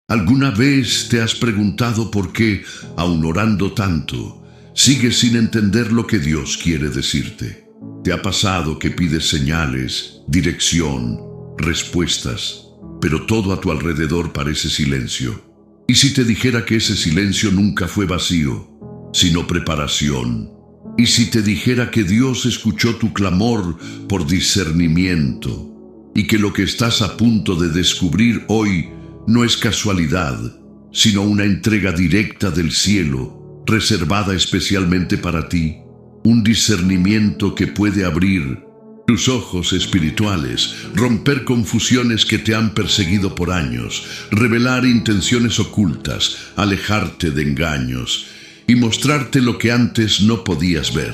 ¿Alguna vez te has preguntado por qué, aun orando tanto, sigues sin entender lo que Dios quiere decirte? ¿Te ha pasado que pides señales, dirección, respuestas, pero todo a tu alrededor parece silencio? ¿Y si te dijera que ese silencio nunca fue vacío, sino preparación? ¿Y si te dijera que Dios escuchó tu clamor por discernimiento y que lo que estás a punto de descubrir hoy no es casualidad, sino una entrega directa del cielo, reservada especialmente para ti? Un discernimiento que puede abrir tus ojos espirituales, romper confusiones que te han perseguido por años, revelar intenciones ocultas, alejarte de engaños y mostrarte lo que antes no podías ver.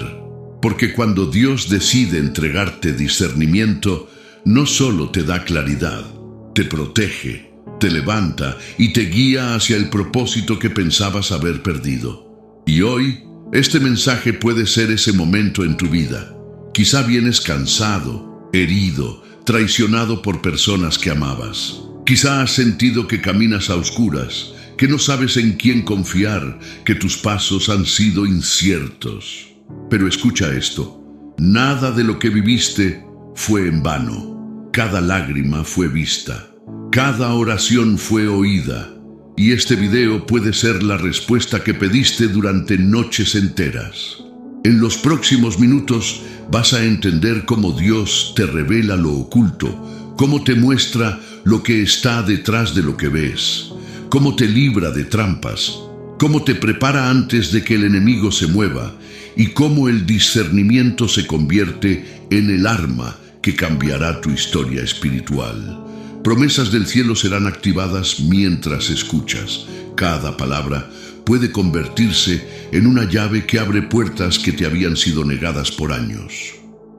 Porque cuando Dios decide entregarte discernimiento, no solo te da claridad, te protege, te levanta y te guía hacia el propósito que pensabas haber perdido. Y hoy, este mensaje puede ser ese momento en tu vida. Quizá vienes cansado, herido, traicionado por personas que amabas. Quizá has sentido que caminas a oscuras, que no sabes en quién confiar, que tus pasos han sido inciertos. Pero escucha esto: nada de lo que viviste fue en vano. Cada lágrima fue vista. Cada oración fue oída, y este video puede ser la respuesta que pediste durante noches enteras. En los próximos minutos vas a entender cómo Dios te revela lo oculto, cómo te muestra lo que está detrás de lo que ves, cómo te libra de trampas, cómo te prepara antes de que el enemigo se mueva, y cómo el discernimiento se convierte en el arma que cambiará tu historia espiritual. Promesas del cielo serán activadas mientras escuchas. Cada palabra puede convertirse en una llave que abre puertas que te habían sido negadas por años.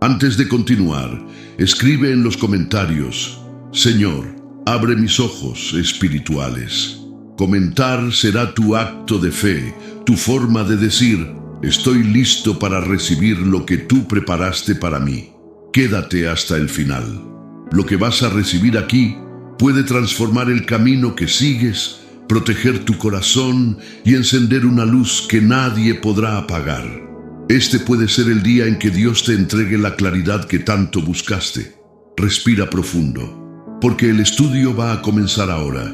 Antes de continuar, escribe en los comentarios: Señor, abre mis ojos espirituales. Comentar será tu acto de fe, tu forma de decir: estoy listo para recibir lo que tú preparaste para mí. Quédate hasta el final. Lo que vas a recibir aquí puede transformar el camino que sigues, proteger tu corazón y encender una luz que nadie podrá apagar. Este puede ser el día en que Dios te entregue la claridad que tanto buscaste. Respira profundo, porque el estudio va a comenzar ahora.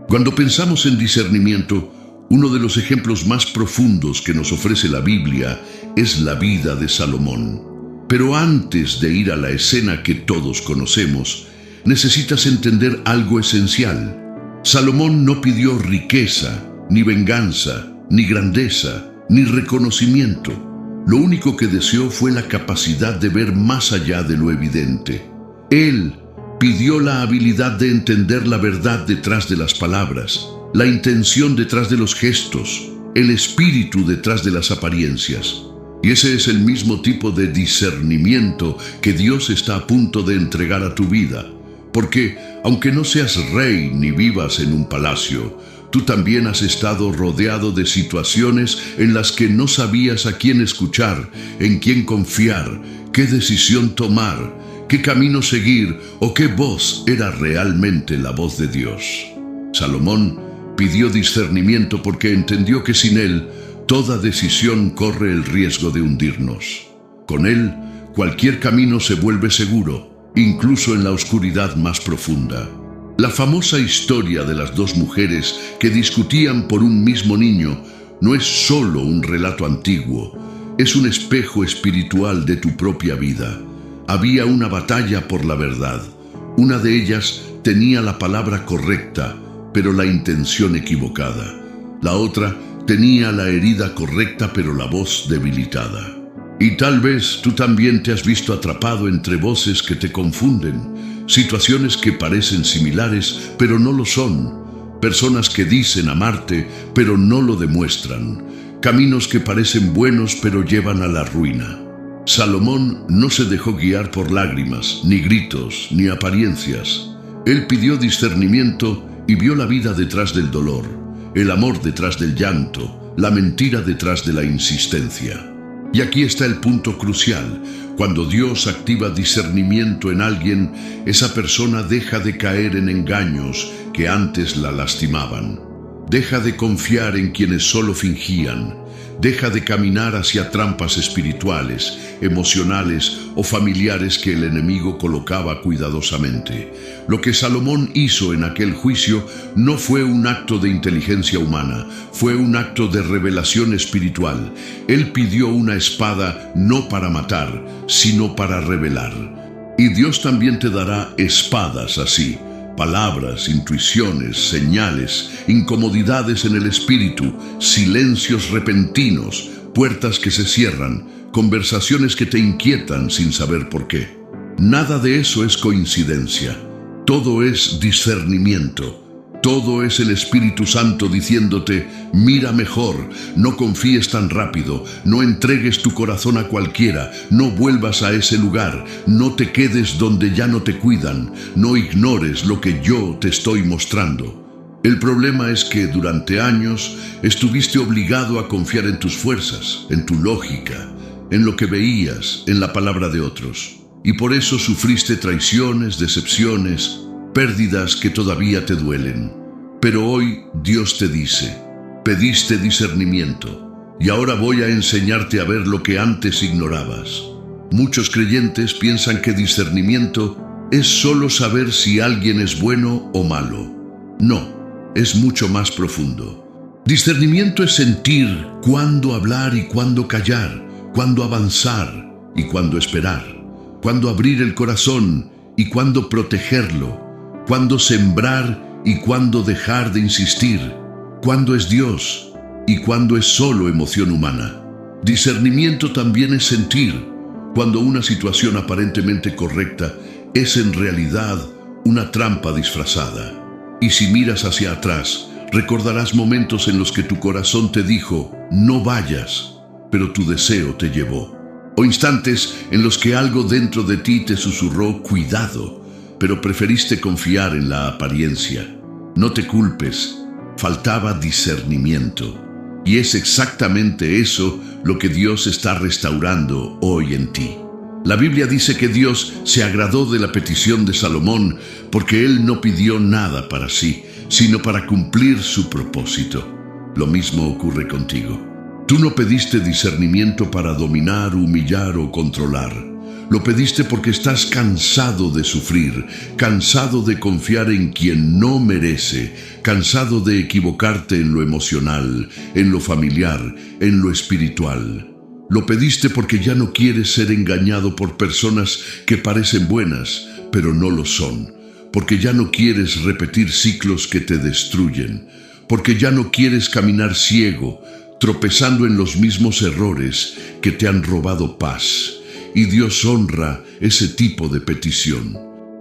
Cuando pensamos en discernimiento, uno de los ejemplos más profundos que nos ofrece la Biblia es la vida de Salomón. Pero antes de ir a la escena que todos conocemos, necesitas entender algo esencial. Salomón no pidió riqueza, ni venganza, ni grandeza, ni reconocimiento. Lo único que deseó fue la capacidad de ver más allá de lo evidente. Él pidió la habilidad de entender la verdad detrás de las palabras, la intención detrás de los gestos, el espíritu detrás de las apariencias. Y ese es el mismo tipo de discernimiento que Dios está a punto de entregar a tu vida. Porque, aunque no seas rey ni vivas en un palacio, tú también has estado rodeado de situaciones en las que no sabías a quién escuchar, en quién confiar, qué decisión tomar, qué camino seguir o qué voz era realmente la voz de Dios. Salomón pidió discernimiento porque entendió que sin él, toda decisión corre el riesgo de hundirnos. Con él, cualquier camino se vuelve seguro, incluso en la oscuridad más profunda. La famosa historia de las dos mujeres que discutían por un mismo niño no es solo un relato antiguo, es un espejo espiritual de tu propia vida. Había una batalla por la verdad. Una de ellas tenía la palabra correcta, pero la intención equivocada. La otra tenía la herida correcta, pero la voz debilitada. Y tal vez tú también te has visto atrapado entre voces que te confunden, situaciones que parecen similares, pero no lo son, personas que dicen amarte, pero no lo demuestran, caminos que parecen buenos, pero llevan a la ruina. Salomón no se dejó guiar por lágrimas, ni gritos, ni apariencias. Él pidió discernimiento y vio la vida detrás del dolor, el amor detrás del llanto, la mentira detrás de la insistencia. Y aquí está el punto crucial. Cuando Dios activa discernimiento en alguien, esa persona deja de caer en engaños, que antes la lastimaban. Deja de confiar en quienes solo fingían. Deja de caminar hacia trampas espirituales, emocionales o familiares que el enemigo colocaba cuidadosamente. Lo que Salomón hizo en aquel juicio no fue un acto de inteligencia humana, fue un acto de revelación espiritual. Él pidió una espada no para matar, sino para revelar. Y Dios también te dará espadas así. Palabras, intuiciones, señales, incomodidades en el espíritu, silencios repentinos, puertas que se cierran, conversaciones que te inquietan sin saber por qué. Nada de eso es coincidencia. Todo es discernimiento. Todo es el Espíritu Santo diciéndote: mira mejor, no confíes tan rápido, no entregues tu corazón a cualquiera, no vuelvas a ese lugar, no te quedes donde ya no te cuidan, no ignores lo que yo te estoy mostrando. El problema es que durante años estuviste obligado a confiar en tus fuerzas, en tu lógica, en lo que veías, en la palabra de otros. Y por eso sufriste traiciones, decepciones, pérdidas que todavía te duelen. Pero hoy Dios te dice: pediste discernimiento, y ahora voy a enseñarte a ver lo que antes ignorabas. Muchos creyentes piensan que discernimiento es solo saber si alguien es bueno o malo. No, es mucho más profundo. Discernimiento es sentir cuándo hablar y cuándo callar, cuándo avanzar y cuándo esperar, cuándo abrir el corazón y cuándo protegerlo, cuándo sembrar y cuándo dejar de insistir, cuándo es Dios y cuándo es solo emoción humana. Discernimiento también es sentir cuando una situación aparentemente correcta es en realidad una trampa disfrazada. Y si miras hacia atrás, recordarás momentos en los que tu corazón te dijo: no vayas, pero tu deseo te llevó. O instantes en los que algo dentro de ti te susurró: cuidado, pero preferiste confiar en la apariencia. No te culpes, faltaba discernimiento. Y es exactamente eso lo que Dios está restaurando hoy en ti. La Biblia dice que Dios se agradó de la petición de Salomón porque él no pidió nada para sí, sino para cumplir su propósito. Lo mismo ocurre contigo. Tú no pediste discernimiento para dominar, humillar o controlar. Lo pediste porque estás cansado de sufrir, cansado de confiar en quien no merece, cansado de equivocarte en lo emocional, en lo familiar, en lo espiritual. Lo pediste porque ya no quieres ser engañado por personas que parecen buenas, pero no lo son, porque ya no quieres repetir ciclos que te destruyen, porque ya no quieres caminar ciego, tropezando en los mismos errores que te han robado paz. Y Dios honra ese tipo de petición.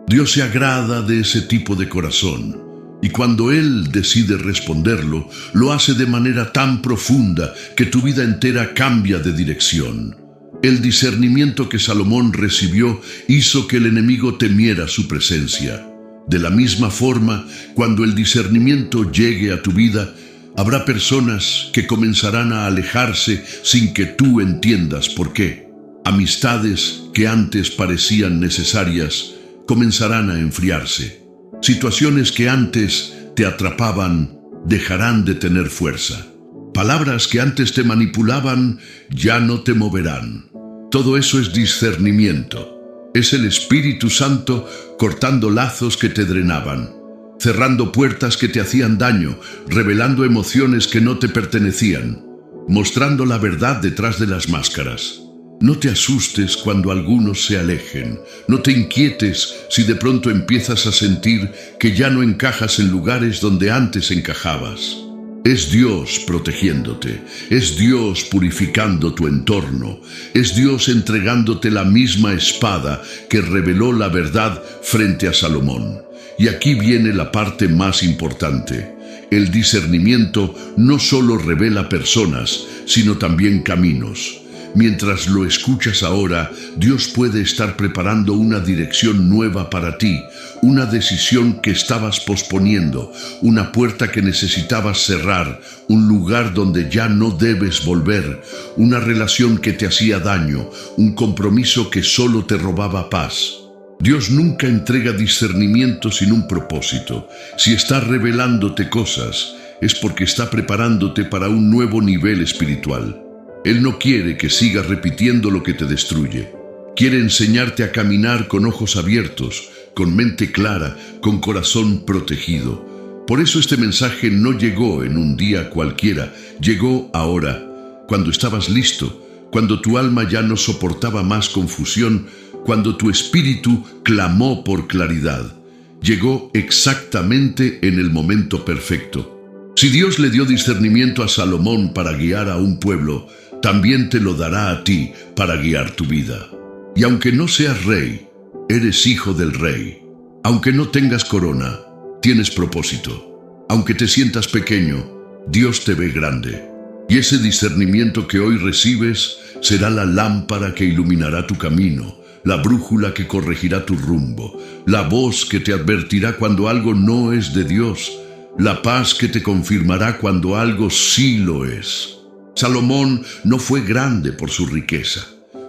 Dios se agrada de ese tipo de corazón. Y cuando Él decide responderlo, lo hace de manera tan profunda que tu vida entera cambia de dirección. El discernimiento que Salomón recibió hizo que el enemigo temiera su presencia. De la misma forma, cuando el discernimiento llegue a tu vida, habrá personas que comenzarán a alejarse sin que tú entiendas por qué. Amistades que antes parecían necesarias comenzarán a enfriarse. Situaciones que antes te atrapaban dejarán de tener fuerza. Palabras que antes te manipulaban ya no te moverán. Todo eso es discernimiento. Es el Espíritu Santo cortando lazos que te drenaban, cerrando puertas que te hacían daño, revelando emociones que no te pertenecían, mostrando la verdad detrás de las máscaras. No te asustes cuando algunos se alejen. No te inquietes si de pronto empiezas a sentir que ya no encajas en lugares donde antes encajabas. Es Dios protegiéndote, es Dios purificando tu entorno, es Dios entregándote la misma espada que reveló la verdad frente a Salomón. Y aquí viene la parte más importante. El discernimiento no solo revela personas, sino también caminos. Mientras lo escuchas ahora, Dios puede estar preparando una dirección nueva para ti, una decisión que estabas posponiendo, una puerta que necesitabas cerrar, un lugar donde ya no debes volver, una relación que te hacía daño, un compromiso que solo te robaba paz. Dios nunca entrega discernimiento sin un propósito. Si está revelándote cosas, es porque está preparándote para un nuevo nivel espiritual. Él no quiere que sigas repitiendo lo que te destruye. Quiere enseñarte a caminar con ojos abiertos, con mente clara, con corazón protegido. Por eso este mensaje no llegó en un día cualquiera, llegó ahora, cuando estabas listo, cuando tu alma ya no soportaba más confusión, cuando tu espíritu clamó por claridad. Llegó exactamente en el momento perfecto. Si Dios le dio discernimiento a Salomón para guiar a un pueblo, también te lo dará a ti para guiar tu vida. Y aunque no seas rey, eres hijo del rey. Aunque no tengas corona, tienes propósito. Aunque te sientas pequeño, Dios te ve grande. Y ese discernimiento que hoy recibes será la lámpara que iluminará tu camino, la brújula que corregirá tu rumbo, la voz que te advertirá cuando algo no es de Dios, la paz que te confirmará cuando algo sí lo es. Salomón no fue grande por su riqueza,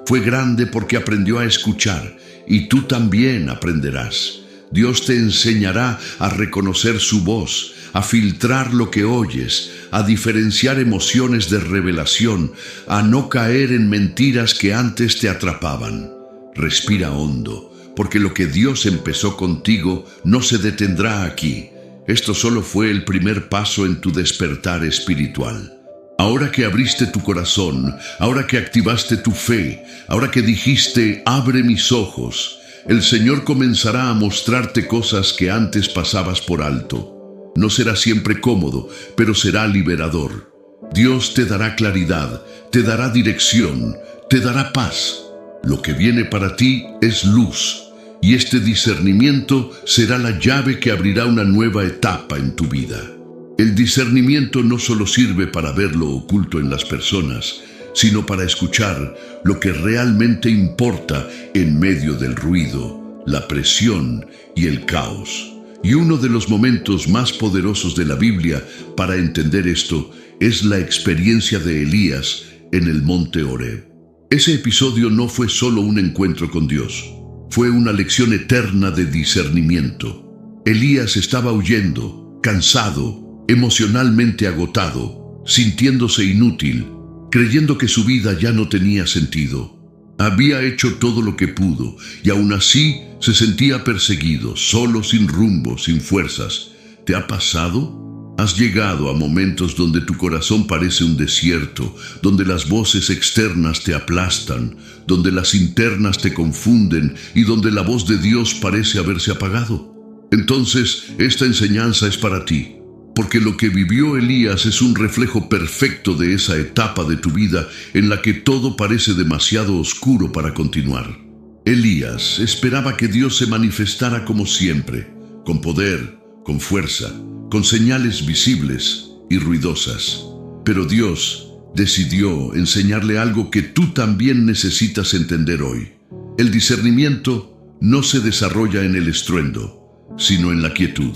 fue grande porque aprendió a escuchar, y tú también aprenderás. Dios te enseñará a reconocer su voz, a filtrar lo que oyes, a diferenciar emociones de revelación, a no caer en mentiras que antes te atrapaban. Respira hondo, porque lo que Dios empezó contigo no se detendrá aquí. Esto solo fue el primer paso en tu despertar espiritual. Ahora que abriste tu corazón, ahora que activaste tu fe, ahora que dijiste, abre mis ojos, el Señor comenzará a mostrarte cosas que antes pasabas por alto. No será siempre cómodo, pero será liberador. Dios te dará claridad, te dará dirección, te dará paz. Lo que viene para ti es luz, y este discernimiento será la llave que abrirá una nueva etapa en tu vida. El discernimiento no solo sirve para ver lo oculto en las personas, sino para escuchar lo que realmente importa en medio del ruido, la presión y el caos. Y uno de los momentos más poderosos de la Biblia para entender esto es la experiencia de Elías en el monte Horeb. Ese episodio no fue solo un encuentro con Dios, fue una lección eterna de discernimiento. Elías estaba huyendo, cansado, emocionalmente agotado, sintiéndose inútil, creyendo que su vida ya no tenía sentido. Había hecho todo lo que pudo y aún así se sentía perseguido, solo, sin rumbo, sin fuerzas. ¿Te ha pasado? Has llegado a momentos donde tu corazón parece un desierto, donde las voces externas te aplastan, donde las internas te confunden y donde la voz de Dios parece haberse apagado. Entonces, esta enseñanza es para ti, porque lo que vivió Elías es un reflejo perfecto de esa etapa de tu vida en la que todo parece demasiado oscuro para continuar. Elías esperaba que Dios se manifestara como siempre, con poder, con fuerza, con señales visibles y ruidosas. Pero Dios decidió enseñarle algo que tú también necesitas entender hoy. El discernimiento no se desarrolla en el estruendo, sino en la quietud.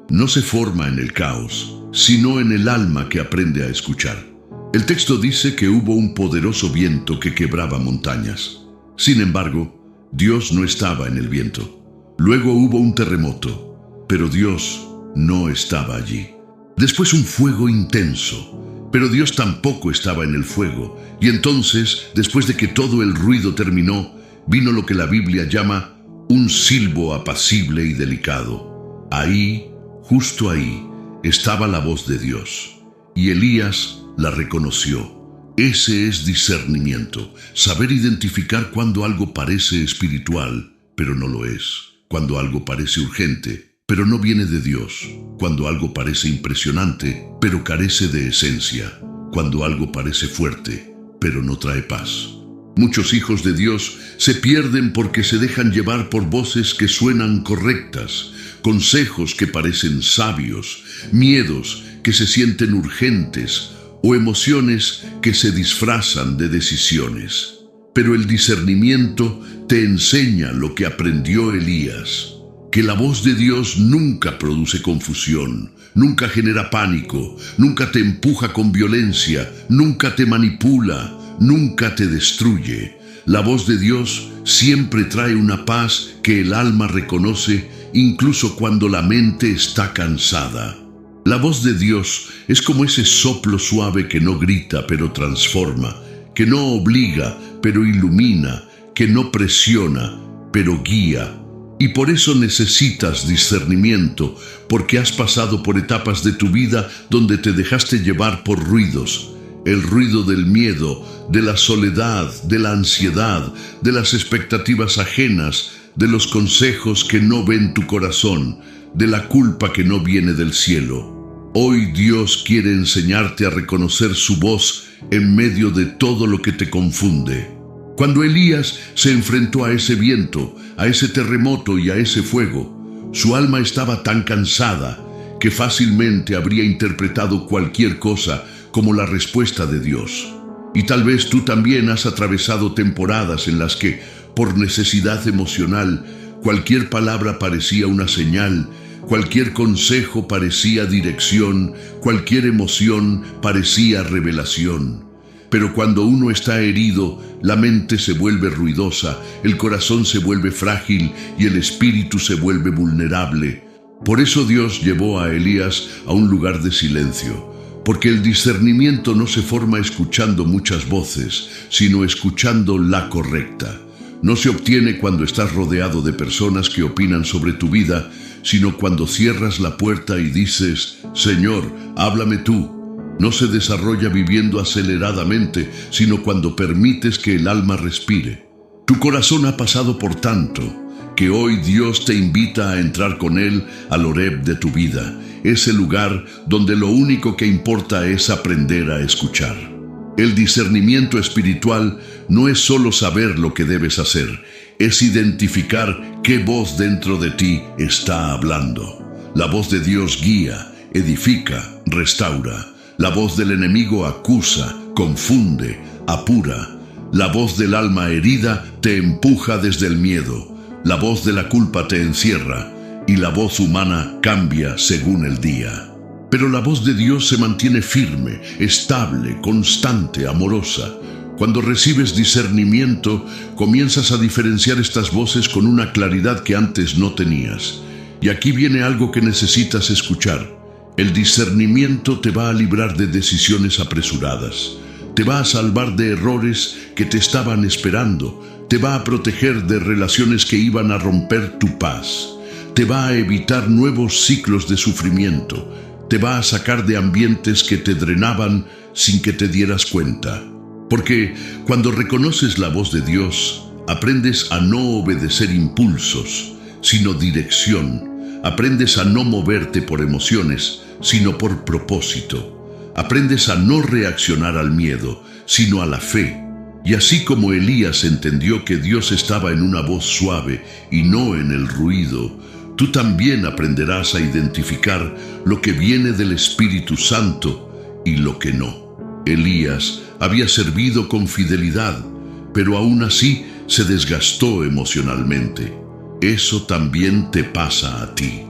No se forma en el caos, sino en el alma que aprende a escuchar. El texto dice que hubo un poderoso viento que quebraba montañas. Sin embargo, Dios no estaba en el viento. Luego hubo un terremoto, pero Dios no estaba allí. Después un fuego intenso, pero Dios tampoco estaba en el fuego. Y entonces, después de que todo el ruido terminó, vino lo que la Biblia llama un silbo apacible y delicado. Ahí, justo ahí, estaba la voz de Dios. Y Elías la reconoció. Ese es discernimiento, saber identificar cuando algo parece espiritual, pero no lo es. Cuando algo parece urgente, pero no viene de Dios. Cuando algo parece impresionante, pero carece de esencia. Cuando algo parece fuerte, pero no trae paz. Muchos hijos de Dios se pierden porque se dejan llevar por voces que suenan correctas, consejos que parecen sabios, miedos que se sienten urgentes o emociones que se disfrazan de decisiones. Pero el discernimiento te enseña lo que aprendió Elías, que la voz de Dios nunca produce confusión, nunca genera pánico, nunca te empuja con violencia, nunca te manipula, nunca te destruye. La voz de Dios siempre trae una paz que el alma reconoce incluso cuando la mente está cansada. La voz de Dios es como ese soplo suave que no grita pero transforma, que no obliga pero ilumina, que no presiona pero guía. Y por eso necesitas discernimiento, porque has pasado por etapas de tu vida donde te dejaste llevar por ruidos. El ruido del miedo, de la soledad, de la ansiedad, de las expectativas ajenas, de los consejos que no ven tu corazón, de la culpa que no viene del cielo. Hoy Dios quiere enseñarte a reconocer su voz en medio de todo lo que te confunde. Cuando Elías se enfrentó a ese viento, a ese terremoto y a ese fuego, su alma estaba tan cansada que fácilmente habría interpretado cualquier cosa como la respuesta de Dios. Y tal vez tú también has atravesado temporadas en las que, por necesidad emocional, cualquier palabra parecía una señal, cualquier consejo parecía dirección, cualquier emoción parecía revelación. Pero cuando uno está herido, la mente se vuelve ruidosa, el corazón se vuelve frágil y el espíritu se vuelve vulnerable. Por eso Dios llevó a Elías a un lugar de silencio, porque el discernimiento no se forma escuchando muchas voces, sino escuchando la correcta. No se obtiene cuando estás rodeado de personas que opinan sobre tu vida, sino cuando cierras la puerta y dices, Señor, háblame tú. No se desarrolla viviendo aceleradamente, sino cuando permites que el alma respire. Tu corazón ha pasado por tanto, que hoy Dios te invita a entrar con Él al Horeb de tu vida, ese lugar donde lo único que importa es aprender a escuchar. El discernimiento espiritual no es solo saber lo que debes hacer, es identificar qué voz dentro de ti está hablando. La voz de Dios guía, edifica, restaura. La voz del enemigo acusa, confunde, apura. La voz del alma herida te empuja desde el miedo. La voz de la culpa te encierra y la voz humana cambia según el día. Pero la voz de Dios se mantiene firme, estable, constante, amorosa. Cuando recibes discernimiento, comienzas a diferenciar estas voces con una claridad que antes no tenías. Y aquí viene algo que necesitas escuchar. El discernimiento te va a librar de decisiones apresuradas, te va a salvar de errores que te estaban esperando, te va a proteger de relaciones que iban a romper tu paz, te va a evitar nuevos ciclos de sufrimiento, te va a sacar de ambientes que te drenaban sin que te dieras cuenta. Porque cuando reconoces la voz de Dios, aprendes a no obedecer impulsos, sino dirección. Aprendes a no moverte por emociones, sino por propósito. Aprendes a no reaccionar al miedo, sino a la fe. Y así como Elías entendió que Dios estaba en una voz suave y no en el ruido, tú también aprenderás a identificar lo que viene del Espíritu Santo y lo que no. Elías había servido con fidelidad, pero aún así se desgastó emocionalmente. Eso también te pasa a ti.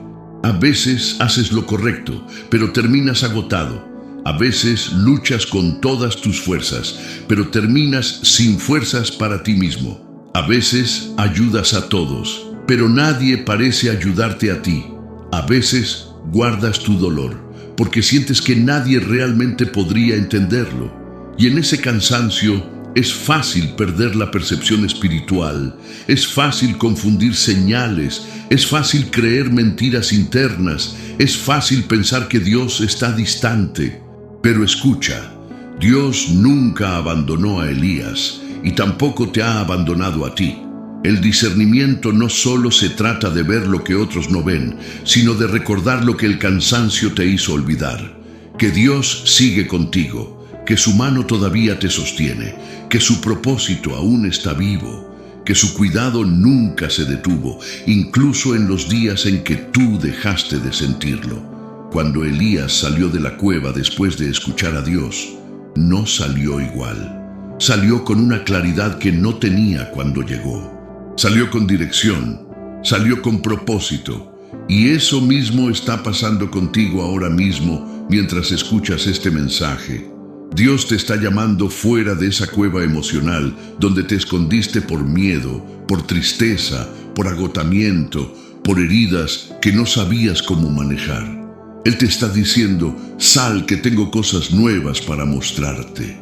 A veces haces lo correcto, pero terminas agotado. A veces luchas con todas tus fuerzas, pero terminas sin fuerzas para ti mismo. A veces ayudas a todos, pero nadie parece ayudarte a ti. A veces guardas tu dolor, porque sientes que nadie realmente podría entenderlo. Y en ese cansancio, es fácil perder la percepción espiritual, es fácil confundir señales, es fácil creer mentiras internas, es fácil pensar que Dios está distante. Pero escucha, Dios nunca abandonó a Elías y tampoco te ha abandonado a ti. El discernimiento no solo se trata de ver lo que otros no ven, sino de recordar lo que el cansancio te hizo olvidar. Que Dios sigue contigo, que su mano todavía te sostiene, que su propósito aún está vivo, que su cuidado nunca se detuvo, incluso en los días en que tú dejaste de sentirlo. Cuando Elías salió de la cueva después de escuchar a Dios, no salió igual. Salió con una claridad que no tenía cuando llegó. Salió con dirección, salió con propósito, y eso mismo está pasando contigo ahora mismo mientras escuchas este mensaje. Dios te está llamando fuera de esa cueva emocional donde te escondiste por miedo, por tristeza, por agotamiento, por heridas que no sabías cómo manejar. Él te está diciendo, sal que tengo cosas nuevas para mostrarte.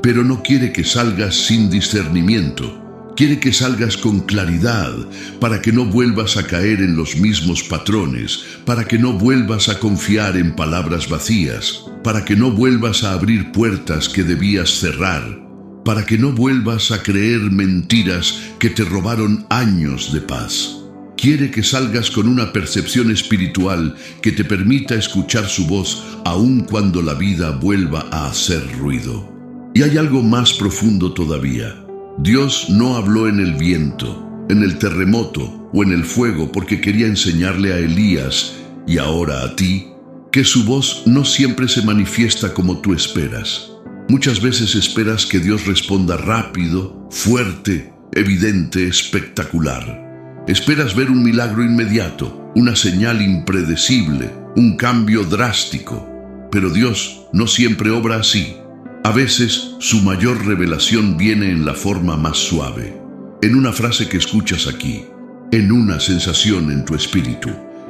Pero no quiere que salgas sin discernimiento. Quiere que salgas con claridad, para que no vuelvas a caer en los mismos patrones, para que no vuelvas a confiar en palabras vacías, para que no vuelvas a abrir puertas que debías cerrar, para que no vuelvas a creer mentiras que te robaron años de paz. Quiere que salgas con una percepción espiritual que te permita escuchar su voz aun cuando la vida vuelva a hacer ruido. Y hay algo más profundo todavía. Dios no habló en el viento, en el terremoto o en el fuego porque quería enseñarle a Elías y ahora a ti que su voz no siempre se manifiesta como tú esperas. Muchas veces esperas que Dios responda rápido, fuerte, evidente, espectacular. Esperas ver un milagro inmediato, una señal impredecible, un cambio drástico. Pero Dios no siempre obra así. A veces, su mayor revelación viene en la forma más suave, en una frase que escuchas aquí, en una sensación en tu espíritu,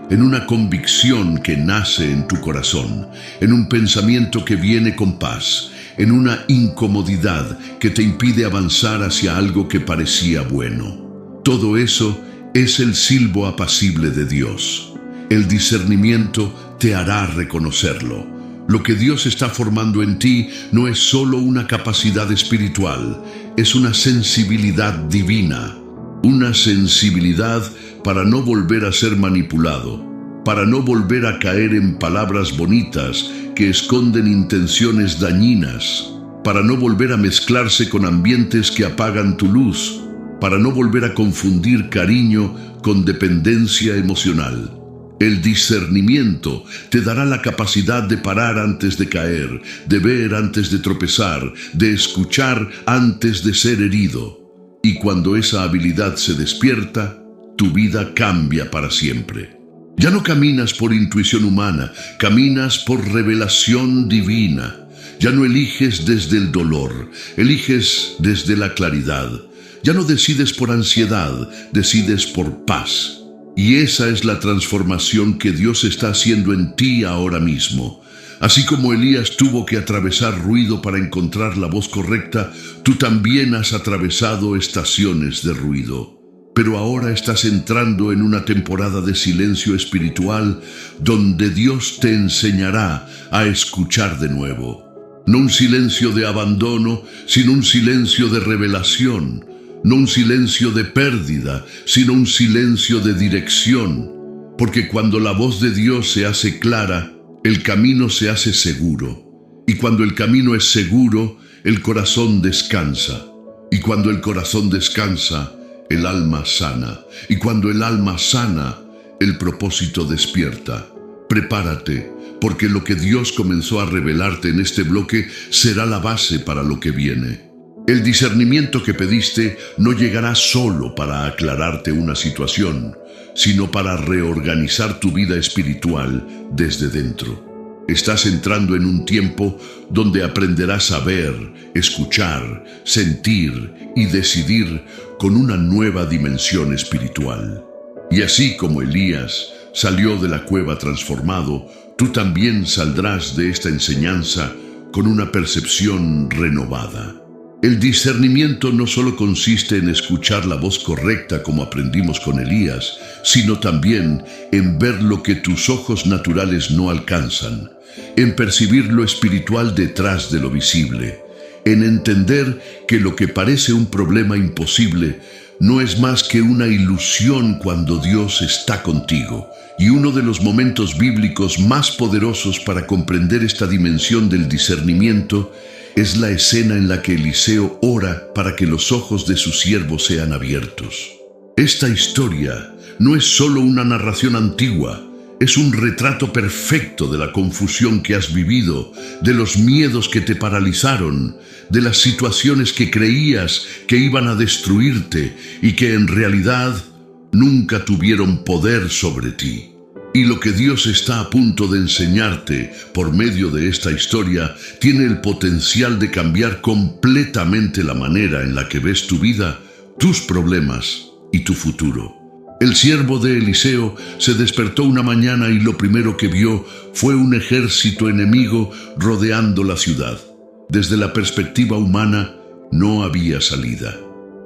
en una convicción que nace en tu corazón, en un pensamiento que viene con paz, en una incomodidad que te impide avanzar hacia algo que parecía bueno. Todo eso es el silbo apacible de Dios. El discernimiento te hará reconocerlo. Lo que Dios está formando en ti no es solo una capacidad espiritual, es una sensibilidad divina. Una sensibilidad para no volver a ser manipulado, para no volver a caer en palabras bonitas que esconden intenciones dañinas, para no volver a mezclarse con ambientes que apagan tu luz, para no volver a confundir cariño con dependencia emocional. El discernimiento te dará la capacidad de parar antes de caer, de ver antes de tropezar, de escuchar antes de ser herido. Y cuando esa habilidad se despierta, tu vida cambia para siempre. Ya no caminas por intuición humana, caminas por revelación divina. Ya no eliges desde el dolor, eliges desde la claridad. Ya no decides por ansiedad, decides por paz. Y esa es la transformación que Dios está haciendo en ti ahora mismo. Así como Elías tuvo que atravesar ruido para encontrar la voz correcta, tú también has atravesado estaciones de ruido. Pero ahora estás entrando en una temporada de silencio espiritual donde Dios te enseñará a escuchar de nuevo. No un silencio de abandono, sino un silencio de revelación. No un silencio de pérdida, sino un silencio de dirección. Porque cuando la voz de Dios se hace clara, el camino se hace seguro. Y cuando el camino es seguro, el corazón descansa. Y cuando el corazón descansa, el alma sana. Y cuando el alma sana, el propósito despierta. Prepárate, porque lo que Dios comenzó a revelarte en este bloque será la base para lo que viene. El discernimiento que pediste no llegará solo para aclararte una situación, sino para reorganizar tu vida espiritual desde dentro. Estás entrando en un tiempo donde aprenderás a ver, escuchar, sentir y decidir con una nueva dimensión espiritual. Y así como Elías salió de la cueva transformado, tú también saldrás de esta enseñanza con una percepción renovada. El discernimiento no solo consiste en escuchar la voz correcta como aprendimos con Elías, sino también en ver lo que tus ojos naturales no alcanzan, en percibir lo espiritual detrás de lo visible, en entender que lo que parece un problema imposible no es más que una ilusión cuando Dios está contigo. Y uno de los momentos bíblicos más poderosos para comprender esta dimensión del discernimiento es la escena en la que Eliseo ora para que los ojos de su siervo sean abiertos. Esta historia no es solo una narración antigua, es un retrato perfecto de la confusión que has vivido, de los miedos que te paralizaron, de las situaciones que creías que iban a destruirte y que en realidad nunca tuvieron poder sobre ti. Y lo que Dios está a punto de enseñarte por medio de esta historia tiene el potencial de cambiar completamente la manera en la que ves tu vida, tus problemas y tu futuro. El siervo de Eliseo se despertó una mañana y lo primero que vio fue un ejército enemigo rodeando la ciudad. Desde la perspectiva humana no había salida.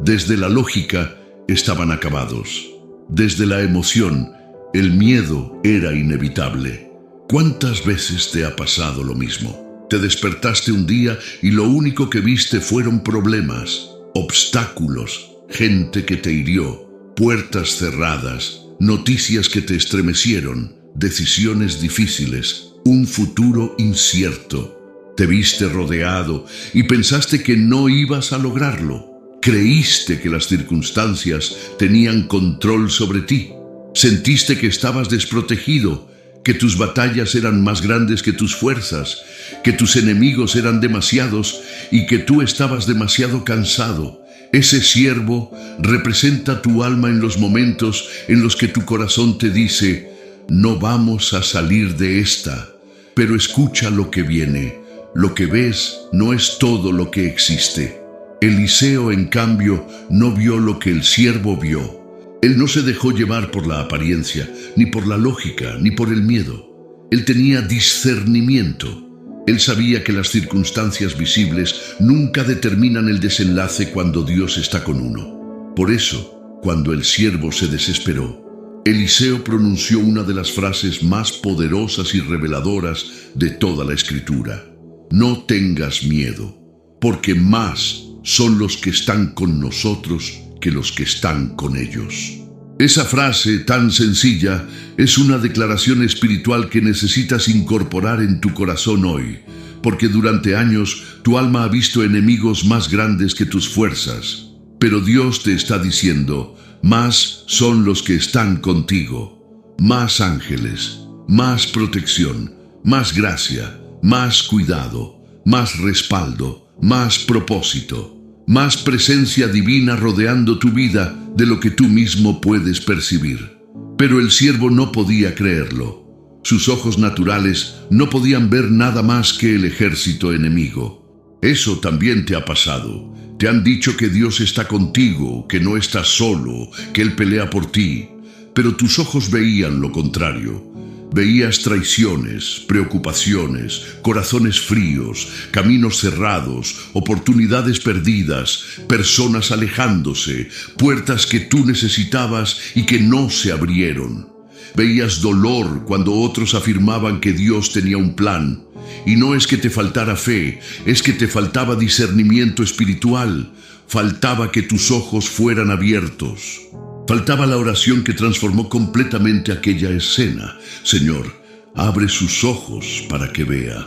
Desde la lógica estaban acabados. Desde la emoción, el miedo era inevitable. ¿Cuántas veces te ha pasado lo mismo? Te despertaste un día y lo único que viste fueron problemas, obstáculos, gente que te hirió, puertas cerradas, noticias que te estremecieron, decisiones difíciles, un futuro incierto. Te viste rodeado y pensaste que no ibas a lograrlo. Creíste que las circunstancias tenían control sobre ti. Sentiste que estabas desprotegido, que tus batallas eran más grandes que tus fuerzas, que tus enemigos eran demasiados y que tú estabas demasiado cansado. Ese siervo representa tu alma en los momentos en los que tu corazón te dice, no vamos a salir de esta, pero escucha lo que viene. Lo que ves no es todo lo que existe. Eliseo, en cambio, no vio lo que el siervo vio. Él no se dejó llevar por la apariencia, ni por la lógica, ni por el miedo. Él tenía discernimiento. Él sabía que las circunstancias visibles nunca determinan el desenlace cuando Dios está con uno. Por eso, cuando el siervo se desesperó, Eliseo pronunció una de las frases más poderosas y reveladoras de toda la Escritura. No tengas miedo, porque más son los que están con nosotros que los que están con ellos. Esa frase tan sencilla es una declaración espiritual que necesitas incorporar en tu corazón hoy, porque durante años tu alma ha visto enemigos más grandes que tus fuerzas. Pero Dios te está diciendo, más son los que están contigo, más ángeles, más protección, más gracia, más cuidado, más respaldo, más propósito, más presencia divina rodeando tu vida de lo que tú mismo puedes percibir. Pero el siervo no podía creerlo. Sus ojos naturales no podían ver nada más que el ejército enemigo. Eso también te ha pasado. Te han dicho que Dios está contigo, que no estás solo, que Él pelea por ti. Pero tus ojos veían lo contrario. Veías traiciones, preocupaciones, corazones fríos, caminos cerrados, oportunidades perdidas, personas alejándose, puertas que tú necesitabas y que no se abrieron. Veías dolor cuando otros afirmaban que Dios tenía un plan. Y no es que te faltara fe, es que te faltaba discernimiento espiritual. Faltaba que tus ojos fueran abiertos. Faltaba la oración que transformó completamente aquella escena. Señor, abre sus ojos para que vea.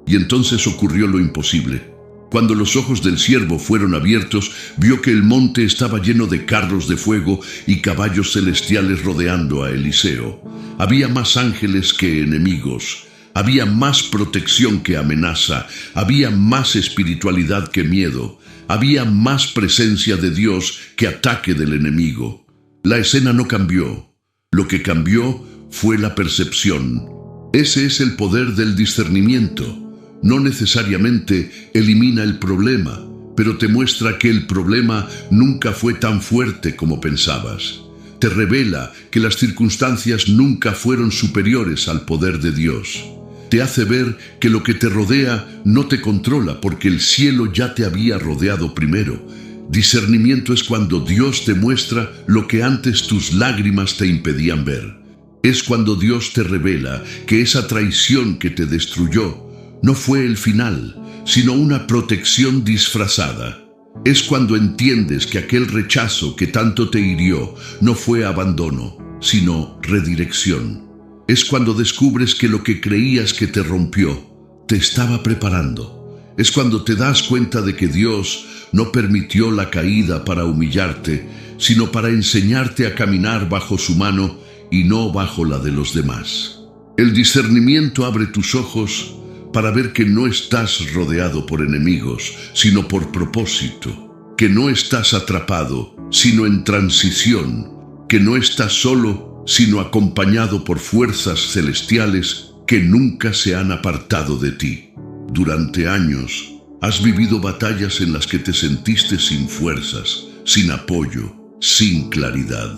Y entonces ocurrió lo imposible. Cuando los ojos del siervo fueron abiertos, vio que el monte estaba lleno de carros de fuego y caballos celestiales rodeando a Eliseo. Había más ángeles que enemigos. Había más protección que amenaza. Había más espiritualidad que miedo. Había más presencia de Dios que ataque del enemigo. La escena no cambió. Lo que cambió fue la percepción. Ese es el poder del discernimiento. No necesariamente elimina el problema, pero te muestra que el problema nunca fue tan fuerte como pensabas. Te revela que las circunstancias nunca fueron superiores al poder de Dios. Te hace ver que lo que te rodea no te controla porque el cielo ya te había rodeado primero. Discernimiento es cuando Dios te muestra lo que antes tus lágrimas te impedían ver. Es cuando Dios te revela que esa traición que te destruyó no fue el final, sino una protección disfrazada. Es cuando entiendes que aquel rechazo que tanto te hirió no fue abandono, sino redirección. Es cuando descubres que lo que creías que te rompió, te estaba preparando. Es cuando te das cuenta de que Dios no permitió la caída para humillarte, sino para enseñarte a caminar bajo su mano y no bajo la de los demás. El discernimiento abre tus ojos para ver que no estás rodeado por enemigos, sino por propósito, que no estás atrapado, sino en transición, que no estás solo, sino acompañado por fuerzas celestiales que nunca se han apartado de ti. Durante años, has vivido batallas en las que te sentiste sin fuerzas, sin apoyo, sin claridad.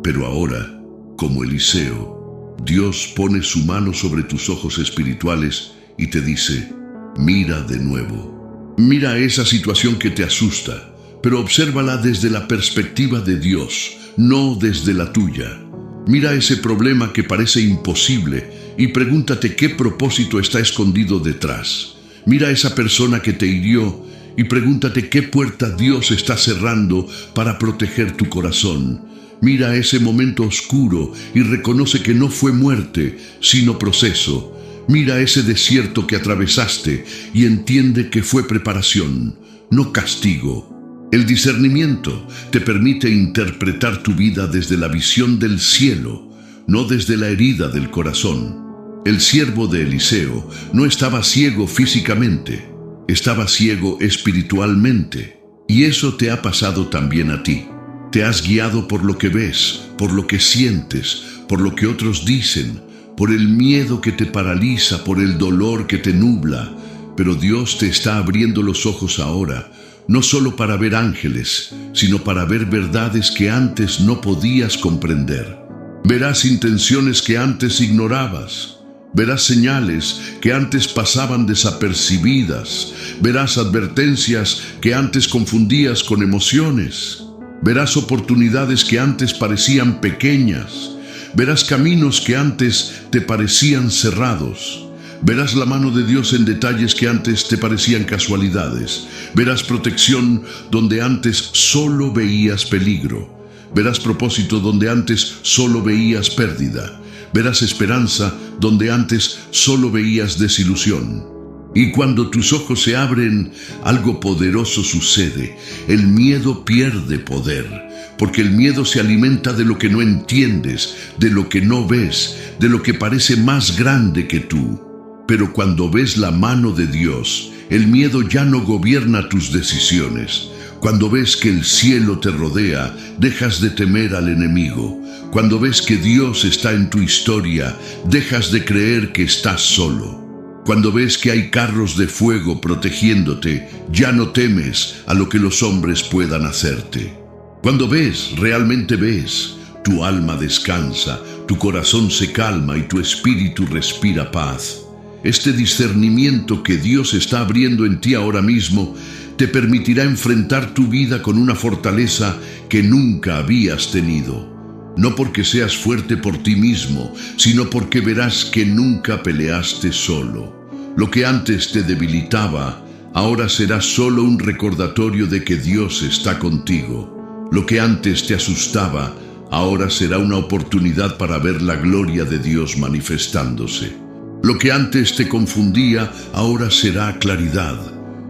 Pero ahora, como Eliseo, Dios pone su mano sobre tus ojos espirituales y te dice: mira de nuevo. Mira esa situación que te asusta, pero obsérvala desde la perspectiva de Dios, no desde la tuya. Mira ese problema que parece imposible y pregúntate qué propósito está escondido detrás. Mira a esa persona que te hirió y pregúntate qué puerta Dios está cerrando para proteger tu corazón. Mira ese momento oscuro y reconoce que no fue muerte, sino proceso. Mira ese desierto que atravesaste y entiende que fue preparación, no castigo. El discernimiento te permite interpretar tu vida desde la visión del cielo, no desde la herida del corazón. El siervo de Eliseo no estaba ciego físicamente, estaba ciego espiritualmente. Y eso te ha pasado también a ti. Te has guiado por lo que ves, por lo que sientes, por lo que otros dicen, por el miedo que te paraliza, por el dolor que te nubla. Pero Dios te está abriendo los ojos ahora, no solo para ver ángeles, sino para ver verdades que antes no podías comprender. Verás intenciones que antes ignorabas. Verás señales que antes pasaban desapercibidas. Verás advertencias que antes confundías con emociones. Verás oportunidades que antes parecían pequeñas. Verás caminos que antes te parecían cerrados. Verás la mano de Dios en detalles que antes te parecían casualidades. Verás protección donde antes solo veías peligro. Verás propósito donde antes solo veías pérdida. Verás esperanza donde antes solo veías desilusión. Y cuando tus ojos se abren, algo poderoso sucede. El miedo pierde poder, porque el miedo se alimenta de lo que no entiendes, de lo que no ves, de lo que parece más grande que tú. Pero cuando ves la mano de Dios, el miedo ya no gobierna tus decisiones. Cuando ves que el cielo te rodea, dejas de temer al enemigo. Cuando ves que Dios está en tu historia, dejas de creer que estás solo. Cuando ves que hay carros de fuego protegiéndote, ya no temes a lo que los hombres puedan hacerte. Cuando ves, realmente ves, tu alma descansa, tu corazón se calma y tu espíritu respira paz. Este discernimiento que Dios está abriendo en ti ahora mismo te permitirá enfrentar tu vida con una fortaleza que nunca habías tenido. No porque seas fuerte por ti mismo, sino porque verás que nunca peleaste solo. Lo que antes te debilitaba, ahora será solo un recordatorio de que Dios está contigo. Lo que antes te asustaba, ahora será una oportunidad para ver la gloria de Dios manifestándose. Lo que antes te confundía, ahora será claridad.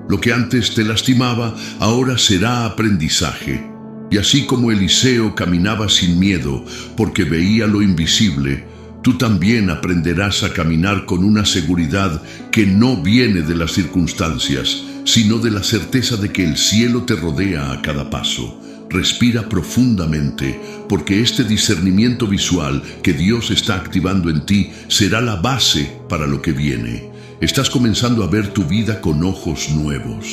Lo que antes te lastimaba, ahora será aprendizaje. Y así como Eliseo caminaba sin miedo porque veía lo invisible, tú también aprenderás a caminar con una seguridad que no viene de las circunstancias, sino de la certeza de que el cielo te rodea a cada paso. Respira profundamente, porque este discernimiento visual que Dios está activando en ti será la base para lo que viene. Estás comenzando a ver tu vida con ojos nuevos.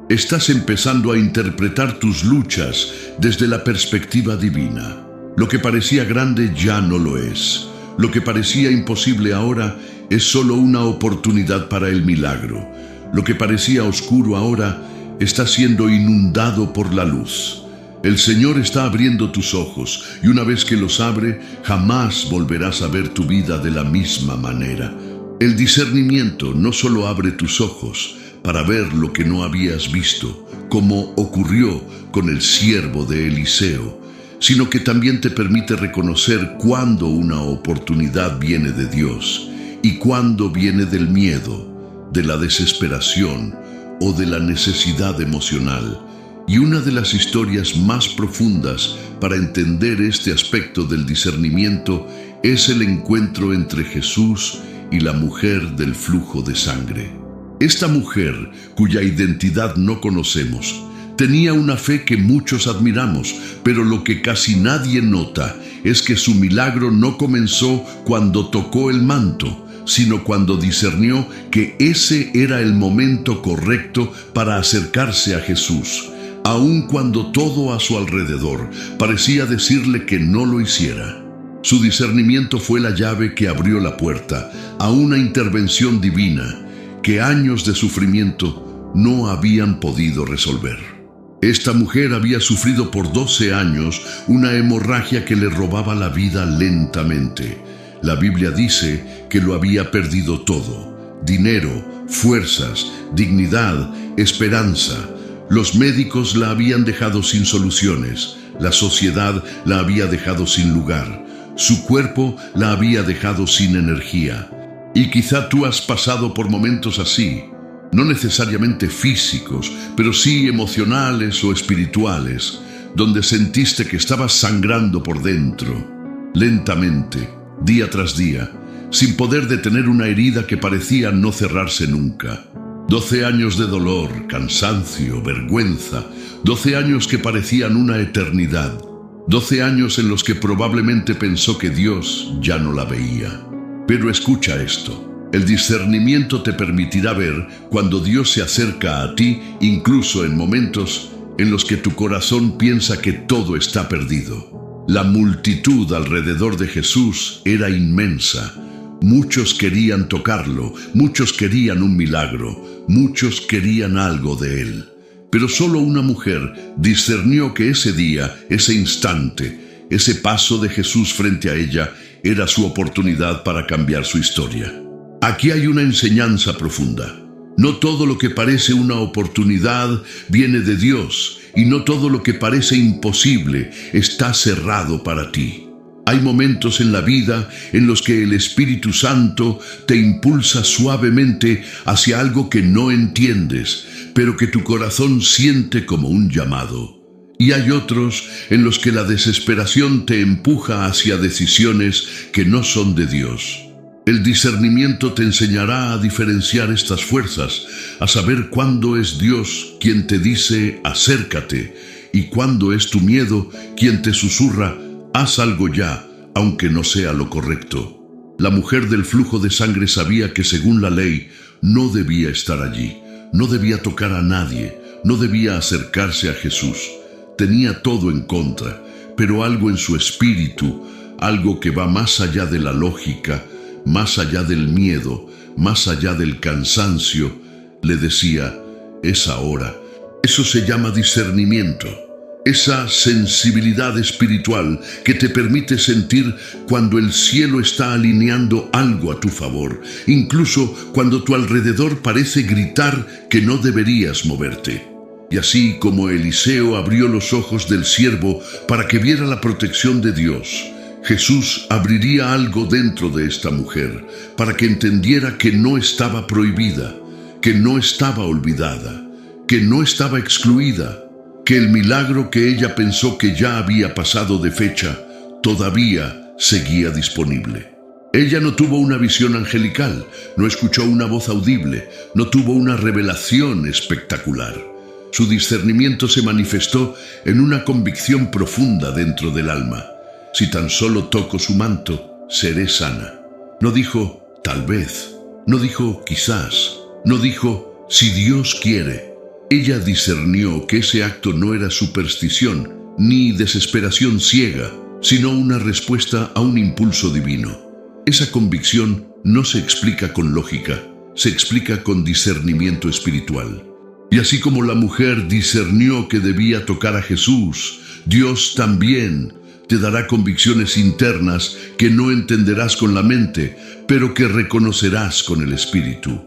Estás empezando a interpretar tus luchas desde la perspectiva divina. Lo que parecía grande ya no lo es. Lo que parecía imposible ahora es solo una oportunidad para el milagro. Lo que parecía oscuro ahora está siendo inundado por la luz. El Señor está abriendo tus ojos y una vez que los abre, jamás volverás a ver tu vida de la misma manera. El discernimiento no solo abre tus ojos para ver lo que no habías visto, como ocurrió con el siervo de Eliseo, sino que también te permite reconocer cuándo una oportunidad viene de Dios y cuándo viene del miedo, de la desesperación o de la necesidad emocional. Y una de las historias más profundas para entender este aspecto del discernimiento es el encuentro entre Jesús y la mujer del flujo de sangre. Esta mujer, cuya identidad no conocemos, Tenía una fe que muchos admiramos, pero lo que casi nadie nota es que su milagro no comenzó cuando tocó el manto, sino cuando discernió que ese era el momento correcto para acercarse a Jesús, aun cuando todo a su alrededor parecía decirle que no lo hiciera. Su discernimiento fue la llave que abrió la puerta a una intervención divina que años de sufrimiento no habían podido resolver. Esta mujer había sufrido por 12 años una hemorragia que le robaba la vida lentamente. La Biblia dice que lo había perdido todo: dinero, fuerzas, dignidad, esperanza. Los médicos la habían dejado sin soluciones, la sociedad la había dejado sin lugar, su cuerpo la había dejado sin energía. Y quizá tú has pasado por momentos así, no necesariamente físicos, pero sí emocionales o espirituales, donde sentiste que estabas sangrando por dentro, lentamente, día tras día, sin poder detener una herida que parecía no cerrarse nunca. 12 años de dolor, cansancio, vergüenza, 12 años que parecían una eternidad, 12 años en los que probablemente pensó que Dios ya no la veía. Pero escucha esto. El discernimiento te permitirá ver cuando Dios se acerca a ti, incluso en momentos en los que tu corazón piensa que todo está perdido. La multitud alrededor de Jesús era inmensa. Muchos querían tocarlo, muchos querían un milagro, muchos querían algo de él. Pero solo una mujer discernió que ese día, ese instante, ese paso de Jesús frente a ella era su oportunidad para cambiar su historia. Aquí hay una enseñanza profunda. No todo lo que parece una oportunidad viene de Dios, y no todo lo que parece imposible está cerrado para ti. Hay momentos en la vida en los que el Espíritu Santo te impulsa suavemente hacia algo que no entiendes, pero que tu corazón siente como un llamado. Y hay otros en los que la desesperación te empuja hacia decisiones que no son de Dios. El discernimiento te enseñará a diferenciar estas fuerzas, a saber cuándo es Dios quien te dice acércate y cuándo es tu miedo quien te susurra haz algo ya, aunque no sea lo correcto. La mujer del flujo de sangre sabía que según la ley no debía estar allí, no debía tocar a nadie, no debía acercarse a Jesús. Tenía todo en contra, pero algo en su espíritu, algo que va más allá de la lógica, más allá del miedo, más allá del cansancio, le decía, es ahora. Eso se llama discernimiento. Esa sensibilidad espiritual que te permite sentir cuando el cielo está alineando algo a tu favor, incluso cuando tu alrededor parece gritar que no deberías moverte. Y así como Eliseo abrió los ojos del siervo para que viera la protección de Dios, Jesús abriría algo dentro de esta mujer para que entendiera que no estaba prohibida, que no estaba olvidada, que no estaba excluida, que el milagro que ella pensó que ya había pasado de fecha todavía seguía disponible. Ella no tuvo una visión angelical, no escuchó una voz audible, no tuvo una revelación espectacular. Su discernimiento se manifestó en una convicción profunda dentro del alma. Si tan solo toco su manto, seré sana. No dijo, tal vez. No dijo, quizás. No dijo, si Dios quiere. Ella discernió que ese acto no era superstición, ni desesperación ciega, sino una respuesta a un impulso divino. Esa convicción no se explica con lógica, se explica con discernimiento espiritual. Y así como la mujer discernió que debía tocar a Jesús, Dios también te dará convicciones internas que no entenderás con la mente, pero que reconocerás con el Espíritu.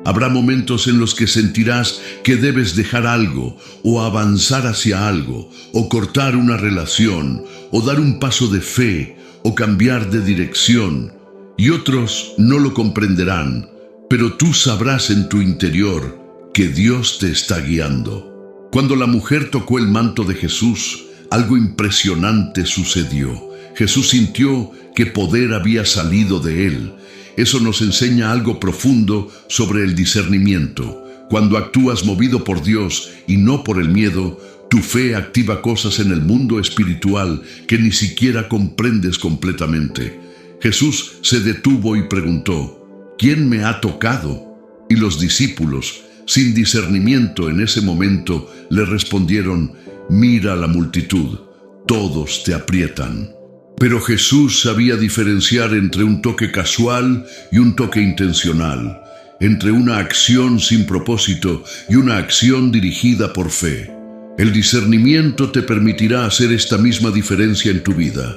Habrá momentos en los que sentirás que debes dejar algo, o avanzar hacia algo, o cortar una relación, o dar un paso de fe, o cambiar de dirección. Y otros no lo comprenderán, pero tú sabrás en tu interior que Dios te está guiando. Cuando la mujer tocó el manto de Jesús, algo impresionante sucedió. Jesús sintió que poder había salido de él. Eso nos enseña algo profundo sobre el discernimiento. Cuando actúas movido por Dios y no por el miedo, tu fe activa cosas en el mundo espiritual que ni siquiera comprendes completamente. Jesús se detuvo y preguntó: ¿quién me ha tocado? Y los discípulos, sin discernimiento en ese momento, le respondieron: mira la multitud, todos te aprietan. Pero Jesús sabía diferenciar entre un toque casual y un toque intencional, entre una acción sin propósito y una acción dirigida por fe. El discernimiento te permitirá hacer esta misma diferencia en tu vida.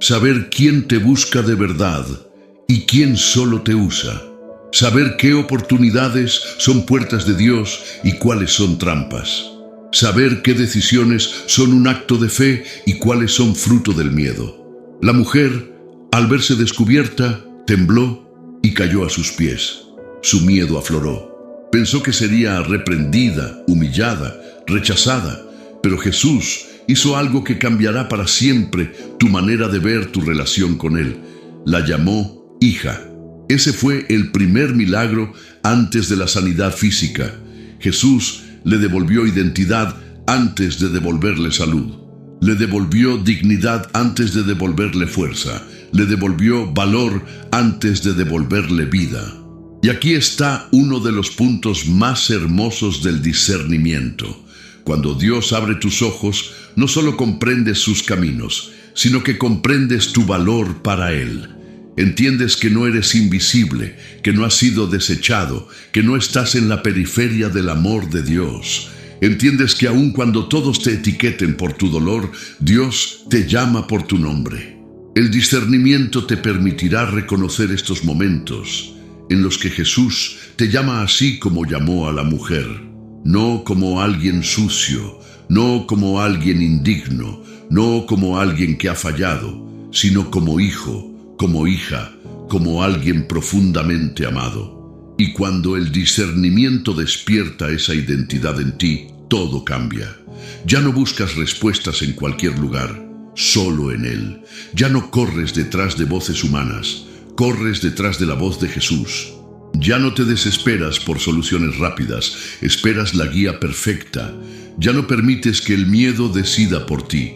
Saber quién te busca de verdad y quién solo te usa. Saber qué oportunidades son puertas de Dios y cuáles son trampas. Saber qué decisiones son un acto de fe y cuáles son fruto del miedo. La mujer, al verse descubierta, tembló y cayó a sus pies. Su miedo afloró. Pensó que sería reprendida, humillada, rechazada, pero Jesús hizo algo que cambiará para siempre tu manera de ver tu relación con Él. La llamó hija. Ese fue el primer milagro antes de la sanidad física. Jesús le devolvió identidad antes de devolverle salud. Le devolvió dignidad antes de devolverle fuerza. Le devolvió valor antes de devolverle vida. Y aquí está uno de los puntos más hermosos del discernimiento. Cuando Dios abre tus ojos, no solo comprendes sus caminos, sino que comprendes tu valor para Él. Entiendes que no eres invisible, que no has sido desechado, que no estás en la periferia del amor de Dios. Entiendes que aun cuando todos te etiqueten por tu dolor, Dios te llama por tu nombre. El discernimiento te permitirá reconocer estos momentos en los que Jesús te llama así como llamó a la mujer, no como alguien sucio, no como alguien indigno, no como alguien que ha fallado, sino como hijo, como hija, como alguien profundamente amado. Y cuando el discernimiento despierta esa identidad en ti, todo cambia. Ya no buscas respuestas en cualquier lugar, solo en Él. Ya no corres detrás de voces humanas, corres detrás de la voz de Jesús. Ya no te desesperas por soluciones rápidas, esperas la guía perfecta. Ya no permites que el miedo decida por ti,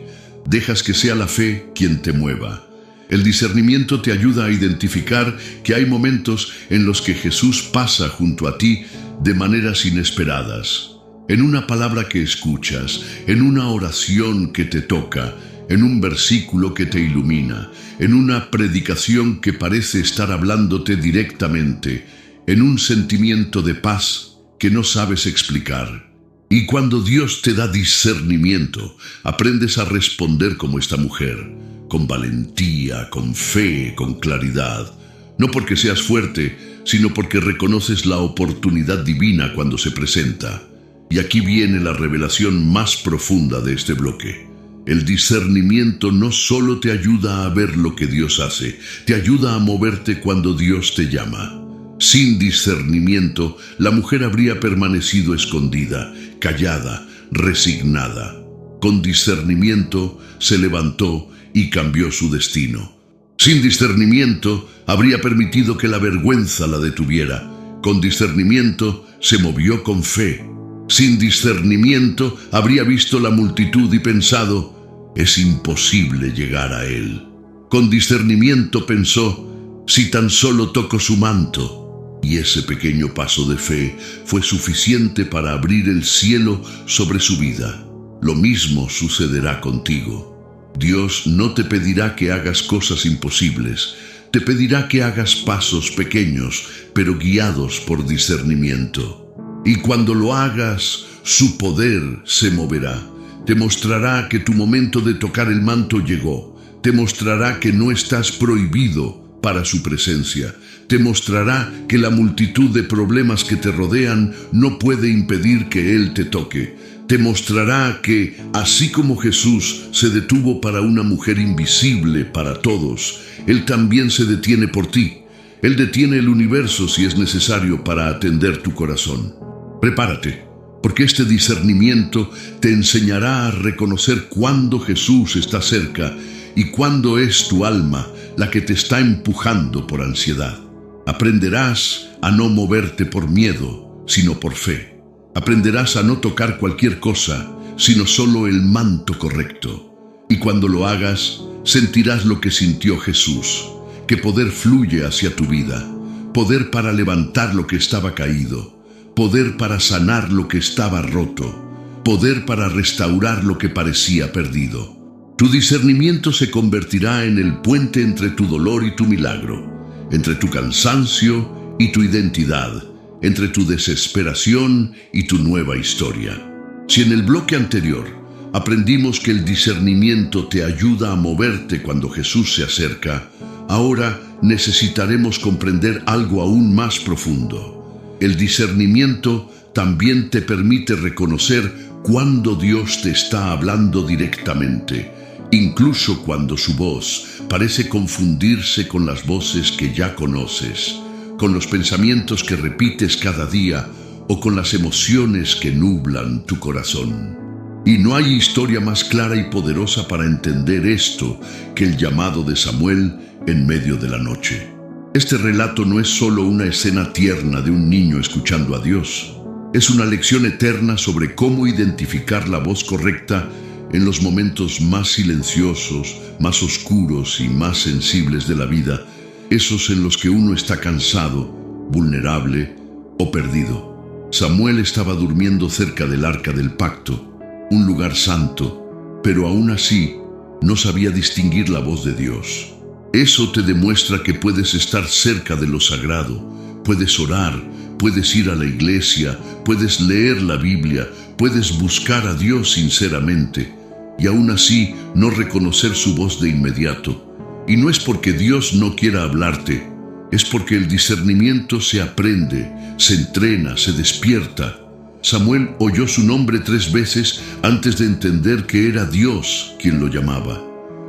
dejas que sea la fe quien te mueva. El discernimiento te ayuda a identificar que hay momentos en los que Jesús pasa junto a ti de maneras inesperadas. En una palabra que escuchas, en una oración que te toca, en un versículo que te ilumina, en una predicación que parece estar hablándote directamente, en un sentimiento de paz que no sabes explicar. Y cuando Dios te da discernimiento, aprendes a responder como esta mujer, con valentía, con fe, con claridad. No porque seas fuerte, sino porque reconoces la oportunidad divina cuando se presenta. Y aquí viene la revelación más profunda de este bloque. El discernimiento no solo te ayuda a ver lo que Dios hace, te ayuda a moverte cuando Dios te llama. Sin discernimiento, la mujer habría permanecido escondida, callada, resignada. Con discernimiento, se levantó y cambió su destino. Sin discernimiento, habría permitido que la vergüenza la detuviera. Con discernimiento, se movió con fe. Sin discernimiento, habría visto la multitud y pensado: es imposible llegar a Él. Con discernimiento pensó: si tan solo toco su manto. Y ese pequeño paso de fe fue suficiente para abrir el cielo sobre su vida. Lo mismo sucederá contigo. Dios no te pedirá que hagas cosas imposibles, te pedirá que hagas pasos pequeños, pero guiados por discernimiento. Y cuando lo hagas, su poder se moverá. Te mostrará que tu momento de tocar el manto llegó. Te mostrará que no estás prohibido para su presencia. Te mostrará que la multitud de problemas que te rodean no puede impedir que Él te toque. Te mostrará que, así como Jesús se detuvo para una mujer invisible para todos, Él también se detiene por ti. Él detiene el universo si es necesario para atender tu corazón. Prepárate, porque este discernimiento te enseñará a reconocer cuándo Jesús está cerca y cuándo es tu alma la que te está empujando por ansiedad. Aprenderás a no moverte por miedo, sino por fe. Aprenderás a no tocar cualquier cosa, sino solo el manto correcto. Y cuando lo hagas, sentirás lo que sintió Jesús, que poder fluye hacia tu vida, poder para levantar lo que estaba caído, poder para sanar lo que estaba roto, poder para restaurar lo que parecía perdido. Tu discernimiento se convertirá en el puente entre tu dolor y tu milagro, entre tu cansancio y tu identidad, entre tu desesperación y tu nueva historia. Si en el bloque anterior aprendimos que el discernimiento te ayuda a moverte cuando Jesús se acerca, ahora necesitaremos comprender algo aún más profundo. El discernimiento también te permite reconocer cuando Dios te está hablando directamente, incluso cuando su voz parece confundirse con las voces que ya conoces, con los pensamientos que repites cada día o con las emociones que nublan tu corazón. Y no hay historia más clara y poderosa para entender esto que el llamado de Samuel en medio de la noche. Este relato no es solo una escena tierna de un niño escuchando a Dios. Es una lección eterna sobre cómo identificar la voz correcta en los momentos más silenciosos, más oscuros y más sensibles de la vida, esos en los que uno está cansado, vulnerable o perdido. Samuel estaba durmiendo cerca del arca del pacto, un lugar santo, pero aún así no sabía distinguir la voz de Dios. Eso te demuestra que puedes estar cerca de lo sagrado, puedes orar, puedes ir a la iglesia, puedes leer la Biblia, puedes buscar a Dios sinceramente y aún así no reconocer su voz de inmediato. Y no es porque Dios no quiera hablarte, es porque el discernimiento se aprende, se entrena, se despierta. Samuel oyó su nombre 3 veces antes de entender que era Dios quien lo llamaba.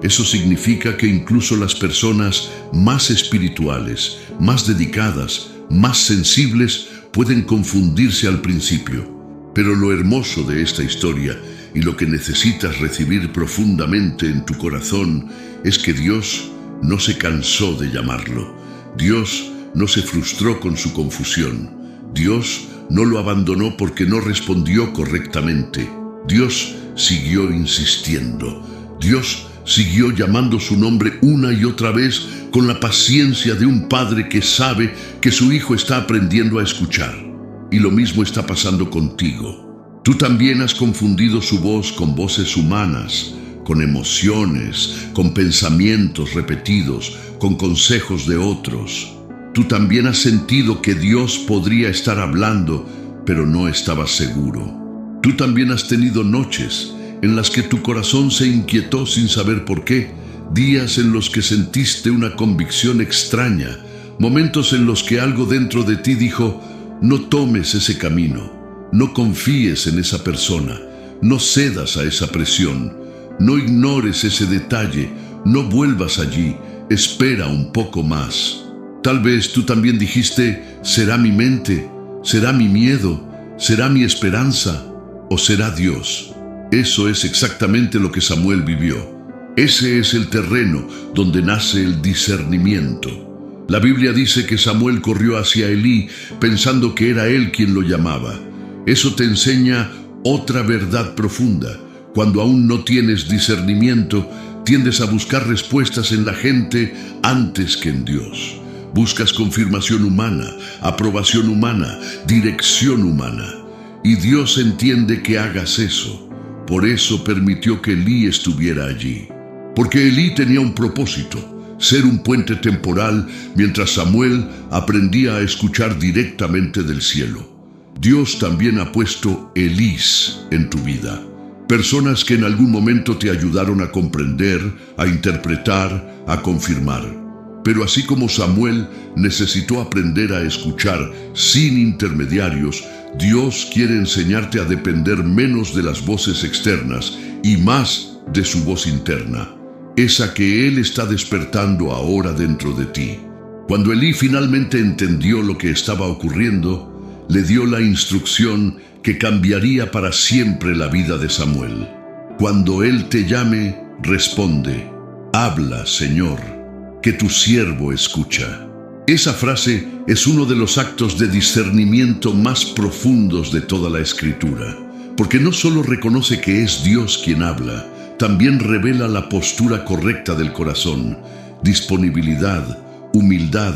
Eso significa que incluso las personas más espirituales, más dedicadas, más sensibles, pueden confundirse al principio. Pero lo hermoso de esta historia y lo que necesitas recibir profundamente en tu corazón es que Dios no se cansó de llamarlo. Dios no se frustró con su confusión. Dios no lo abandonó porque no respondió correctamente. Dios siguió insistiendo. Dios siguió llamando su nombre una y otra vez con la paciencia de un padre que sabe que su hijo está aprendiendo a escuchar. Y lo mismo está pasando contigo. Tú también has confundido su voz con voces humanas, con emociones, con pensamientos repetidos, con consejos de otros. Tú también has sentido que Dios podría estar hablando, pero no estabas seguro. Tú también has tenido noches en las que tu corazón se inquietó sin saber por qué, días en los que sentiste una convicción extraña, momentos en los que algo dentro de ti dijo: no tomes ese camino, no confíes en esa persona, no cedas a esa presión, no ignores ese detalle, no vuelvas allí, espera un poco más. Tal vez tú también dijiste: ¿será mi mente? ¿Será mi miedo? ¿Será mi esperanza? ¿O será Dios? Eso es exactamente lo que Samuel vivió. Ese es el terreno donde nace el discernimiento. La Biblia dice que Samuel corrió hacia Elí pensando que era él quien lo llamaba. Eso te enseña otra verdad profunda. Cuando aún no tienes discernimiento, tiendes a buscar respuestas en la gente antes que en Dios. Buscas confirmación humana, aprobación humana, dirección humana. Y Dios entiende que hagas eso. Por eso permitió que Elí estuviera allí. Porque Elí tenía un propósito: ser un puente temporal mientras Samuel aprendía a escuchar directamente del cielo. Dios también ha puesto Elís en tu vida. Personas que en algún momento te ayudaron a comprender, a interpretar, a confirmar. Pero así como Samuel necesitó aprender a escuchar sin intermediarios, Dios quiere enseñarte a depender menos de las voces externas y más de su voz interna, esa que Él está despertando ahora dentro de ti. Cuando Elí finalmente entendió lo que estaba ocurriendo, le dio la instrucción que cambiaría para siempre la vida de Samuel. Cuando Él te llame, responde: habla, Señor, que tu siervo escucha. Esa frase es uno de los actos de discernimiento más profundos de toda la Escritura, porque no solo reconoce que es Dios quien habla, también revela la postura correcta del corazón, disponibilidad, humildad,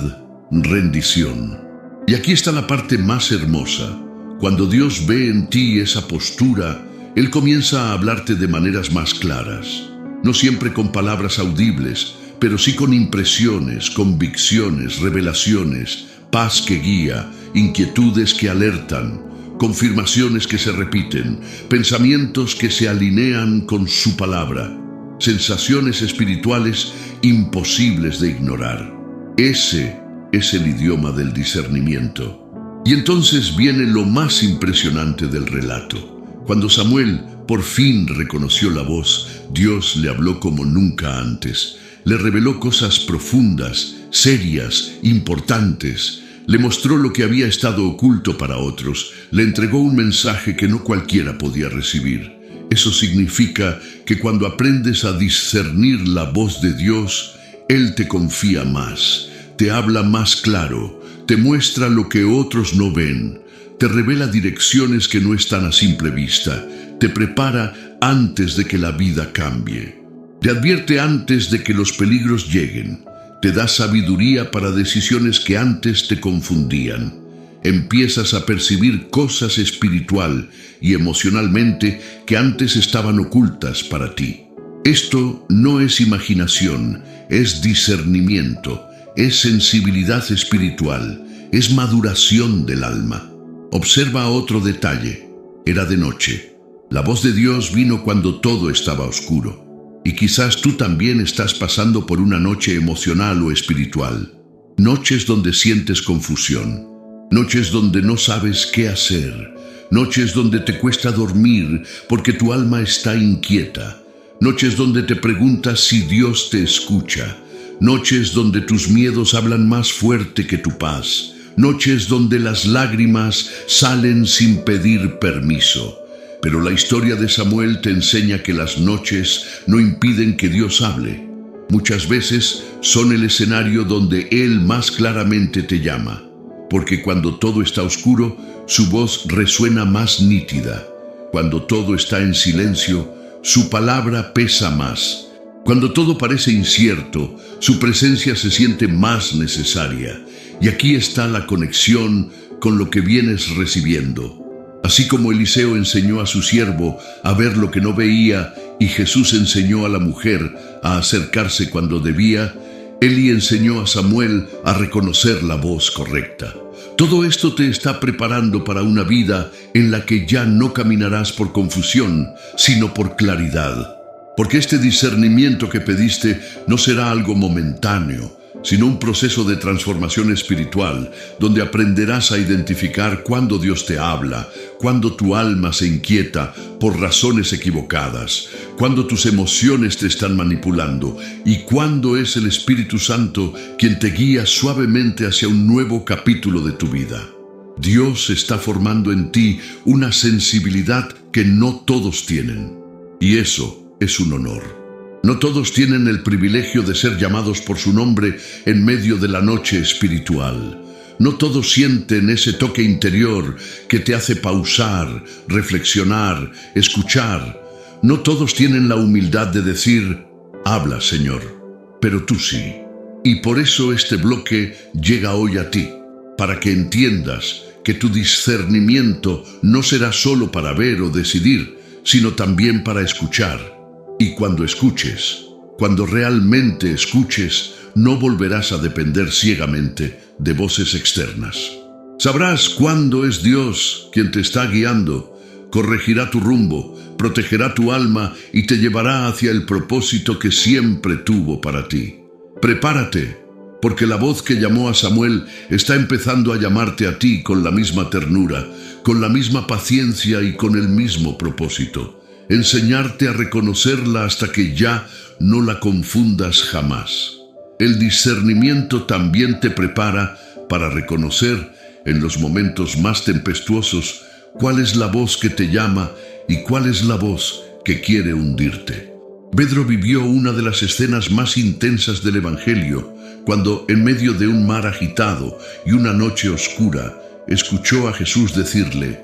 rendición. Y aquí está la parte más hermosa. Cuando Dios ve en ti esa postura, Él comienza a hablarte de maneras más claras, no siempre con palabras audibles, pero sí con impresiones, convicciones, revelaciones, paz que guía, inquietudes que alertan, confirmaciones que se repiten, pensamientos que se alinean con su palabra, sensaciones espirituales imposibles de ignorar. Ese es el idioma del discernimiento. Y entonces viene lo más impresionante del relato. Cuando Samuel por fin reconoció la voz, Dios le habló como nunca antes. Le reveló cosas profundas, serias, importantes. Le mostró lo que había estado oculto para otros. Le entregó un mensaje que no cualquiera podía recibir. Eso significa que cuando aprendes a discernir la voz de Dios, Él te confía más, te habla más claro, te muestra lo que otros no ven, te revela direcciones que no están a simple vista, te prepara antes de que la vida cambie. Te advierte antes de que los peligros lleguen. Te da sabiduría para decisiones que antes te confundían. Empiezas a percibir cosas espiritual y emocionalmente que antes estaban ocultas para ti. Esto no es imaginación, es discernimiento, es sensibilidad espiritual, es maduración del alma. Observa otro detalle. Era de noche. La voz de Dios vino cuando todo estaba oscuro. Y quizás tú también estás pasando por una noche emocional o espiritual. Noches donde sientes confusión. Noches donde no sabes qué hacer. Noches donde te cuesta dormir porque tu alma está inquieta. Noches donde te preguntas si Dios te escucha. Noches donde tus miedos hablan más fuerte que tu paz. Noches donde las lágrimas salen sin pedir permiso. Pero la historia de Samuel te enseña que las noches no impiden que Dios hable. Muchas veces son el escenario donde Él más claramente te llama, porque cuando todo está oscuro, su voz resuena más nítida. Cuando todo está en silencio, su palabra pesa más. Cuando todo parece incierto, su presencia se siente más necesaria. Y aquí está la conexión con lo que vienes recibiendo. Así como Eliseo enseñó a su siervo a ver lo que no veía y Jesús enseñó a la mujer a acercarse cuando debía, Eli enseñó a Samuel a reconocer la voz correcta. Todo esto te está preparando para una vida en la que ya no caminarás por confusión, sino por claridad. Porque este discernimiento que pediste no será algo momentáneo, sino un proceso de transformación espiritual, donde aprenderás a identificar cuándo Dios te habla, cuándo tu alma se inquieta por razones equivocadas, cuándo tus emociones te están manipulando y cuándo es el Espíritu Santo quien te guía suavemente hacia un nuevo capítulo de tu vida. Dios está formando en ti una sensibilidad que no todos tienen, y eso es un honor. No todos tienen el privilegio de ser llamados por su nombre en medio de la noche espiritual. No todos sienten ese toque interior que te hace pausar, reflexionar, escuchar. No todos tienen la humildad de decir, habla, Señor, pero tú sí. Y por eso este bloque llega hoy a ti, para que entiendas que tu discernimiento no será solo para ver o decidir, sino también para escuchar. Y cuando escuches, cuando realmente escuches, no volverás a depender ciegamente de voces externas. Sabrás cuándo es Dios quien te está guiando, corregirá tu rumbo, protegerá tu alma y te llevará hacia el propósito que siempre tuvo para ti. Prepárate, porque la voz que llamó a Samuel está empezando a llamarte a ti con la misma ternura, con la misma paciencia y con el mismo propósito. Enseñarte a reconocerla hasta que ya no la confundas jamás. El discernimiento también te prepara para reconocer en los momentos más tempestuosos cuál es la voz que te llama y cuál es la voz que quiere hundirte. Pedro vivió una de las escenas más intensas del Evangelio, cuando, en medio de un mar agitado y una noche oscura, escuchó a Jesús decirle: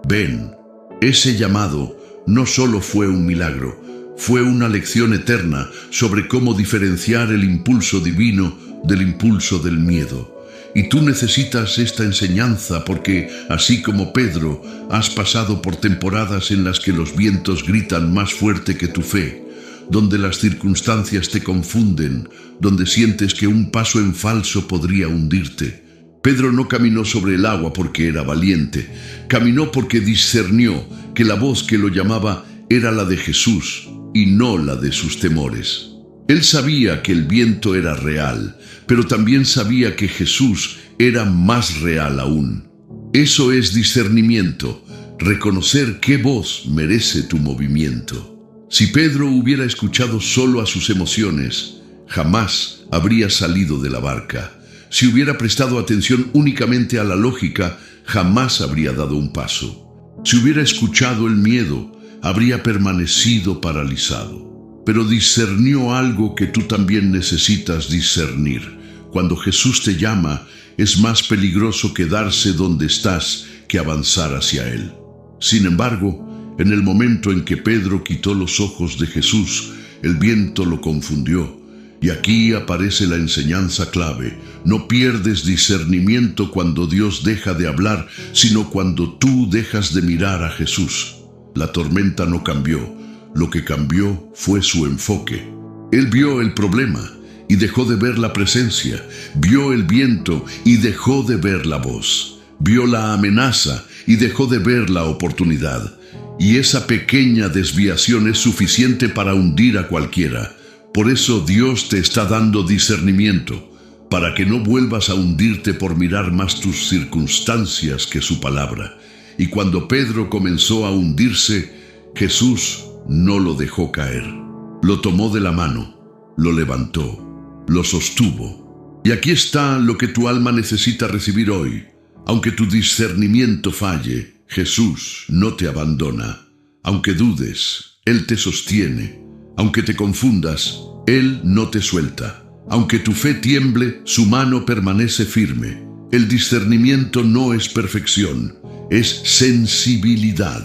«Ven». Ese llamado no solo fue un milagro, fue una lección eterna sobre cómo diferenciar el impulso divino del impulso del miedo. Y tú necesitas esta enseñanza porque, así como Pedro, has pasado por temporadas en las que los vientos gritan más fuerte que tu fe, donde las circunstancias te confunden, donde sientes que un paso en falso podría hundirte. Pedro no caminó sobre el agua porque era valiente, caminó porque discernió que la voz que lo llamaba era la de Jesús y no la de sus temores. Él sabía que el viento era real, pero también sabía que Jesús era más real aún. Eso es discernimiento, reconocer qué voz merece tu movimiento. Si Pedro hubiera escuchado solo a sus emociones, jamás habría salido de la barca. Si hubiera prestado atención únicamente a la lógica, jamás habría dado un paso. Si hubiera escuchado el miedo, habría permanecido paralizado. Pero discernió algo que tú también necesitas discernir. Cuando Jesús te llama, es más peligroso quedarse donde estás que avanzar hacia Él. Sin embargo, en el momento en que Pedro quitó los ojos de Jesús, el viento lo confundió. Y aquí aparece la enseñanza clave. No pierdes discernimiento cuando Dios deja de hablar, sino cuando tú dejas de mirar a Jesús. La tormenta no cambió. Lo que cambió fue su enfoque. Él vio el problema y dejó de ver la presencia. Vio el viento y dejó de ver la voz. Vio la amenaza y dejó de ver la oportunidad. Y esa pequeña desviación es suficiente para hundir a cualquiera. Por eso Dios te está dando discernimiento, para que no vuelvas a hundirte por mirar más tus circunstancias que su palabra. Y cuando Pedro comenzó a hundirse, Jesús no lo dejó caer. Lo tomó de la mano, lo levantó, lo sostuvo. Y aquí está lo que tu alma necesita recibir hoy. Aunque tu discernimiento falle, Jesús no te abandona. Aunque dudes, Él te sostiene. Aunque te confundas, Él no te suelta. Aunque tu fe tiemble, su mano permanece firme. El discernimiento no es perfección, es sensibilidad.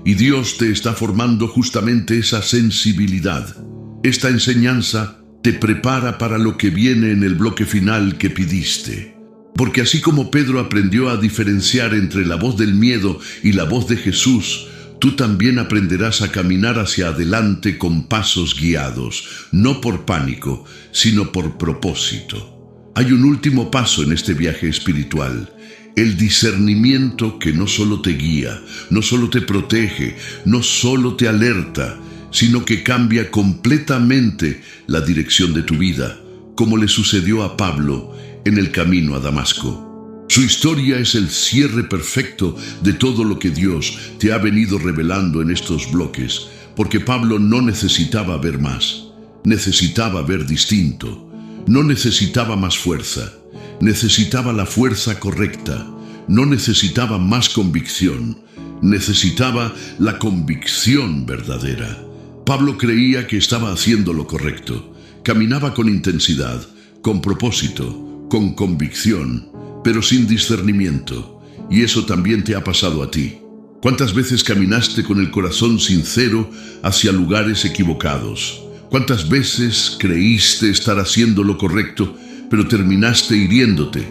Y Dios te está formando justamente esa sensibilidad. Esta enseñanza te prepara para lo que viene en el bloque final que pidiste. Porque así como Pedro aprendió a diferenciar entre la voz del miedo y la voz de Jesús, tú también aprenderás a caminar hacia adelante con pasos guiados, no por pánico, sino por propósito. Hay un último paso en este viaje espiritual, el discernimiento que no solo te guía, no solo te protege, no solo te alerta, sino que cambia completamente la dirección de tu vida, como le sucedió a Pablo en el camino a Damasco. Su historia es el cierre perfecto de todo lo que Dios te ha venido revelando en estos bloques, porque Pablo no necesitaba ver más, necesitaba ver distinto, no necesitaba más fuerza, necesitaba la fuerza correcta, no necesitaba más convicción, necesitaba la convicción verdadera. Pablo creía que estaba haciendo lo correcto, caminaba con intensidad, con propósito, con convicción, pero sin discernimiento, y eso también te ha pasado a ti. ¿Cuántas veces caminaste con el corazón sincero hacia lugares equivocados? ¿Cuántas veces creíste estar haciendo lo correcto, pero terminaste hiriéndote?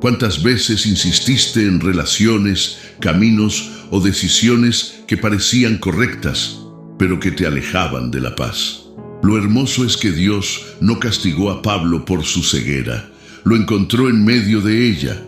¿Cuántas veces insististe en relaciones, caminos o decisiones que parecían correctas, pero que te alejaban de la paz? Lo hermoso es que Dios no castigó a Pablo por su ceguera, lo encontró en medio de ella.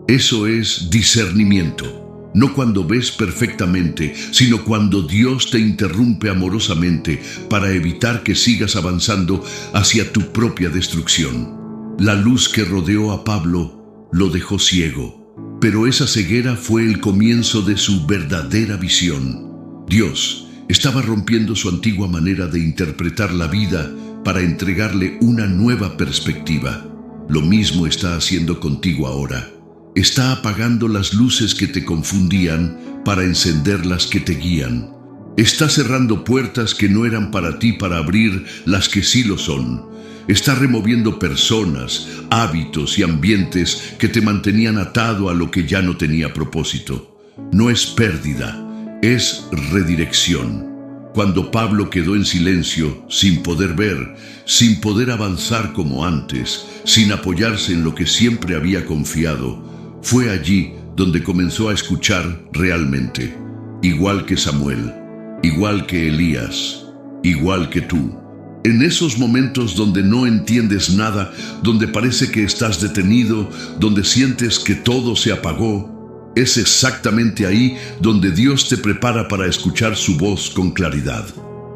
Eso es discernimiento. No cuando ves perfectamente, sino cuando Dios te interrumpe amorosamente para evitar que sigas avanzando hacia tu propia destrucción. La luz que rodeó a Pablo lo dejó ciego, pero esa ceguera fue el comienzo de su verdadera visión. Dios estaba rompiendo su antigua manera de interpretar la vida para entregarle una nueva perspectiva. Lo mismo está haciendo contigo ahora. Está apagando las luces que te confundían para encender las que te guían. Está cerrando puertas que no eran para ti para abrir las que sí lo son. Está removiendo personas, hábitos y ambientes que te mantenían atado a lo que ya no tenía propósito. No es pérdida, es redirección. Cuando Pablo quedó en silencio, sin poder ver, sin poder avanzar como antes, sin apoyarse en lo que siempre había confiado, fue allí donde comenzó a escuchar realmente. Igual que Samuel, igual que Elías, igual que tú. En esos momentos donde no entiendes nada, donde parece que estás detenido, donde sientes que todo se apagó, es exactamente ahí donde Dios te prepara para escuchar su voz con claridad.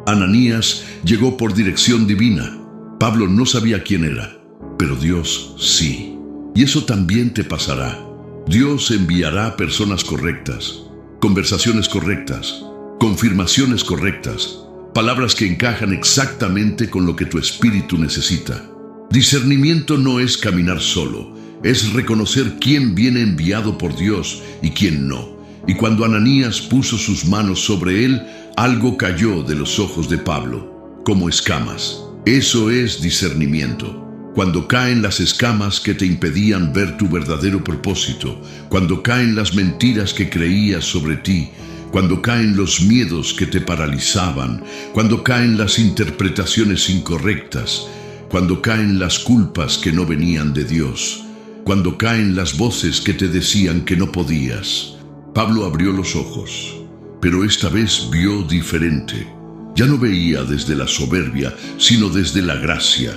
Ananías llegó por dirección divina. Pablo no sabía quién era, pero Dios sí. Y eso también te pasará. Dios enviará personas correctas, conversaciones correctas, confirmaciones correctas, palabras que encajan exactamente con lo que tu espíritu necesita. Discernimiento no es caminar solo, es reconocer quién viene enviado por Dios y quién no. Y cuando Ananías puso sus manos sobre él, algo cayó de los ojos de Pablo, como escamas. Eso es discernimiento. Cuando caen las escamas que te impedían ver tu verdadero propósito, cuando caen las mentiras que creías sobre ti, cuando caen los miedos que te paralizaban, cuando caen las interpretaciones incorrectas, cuando caen las culpas que no venían de Dios, cuando caen las voces que te decían que no podías. Pablo abrió los ojos, pero esta vez vio diferente. Ya no veía desde la soberbia, sino desde la gracia.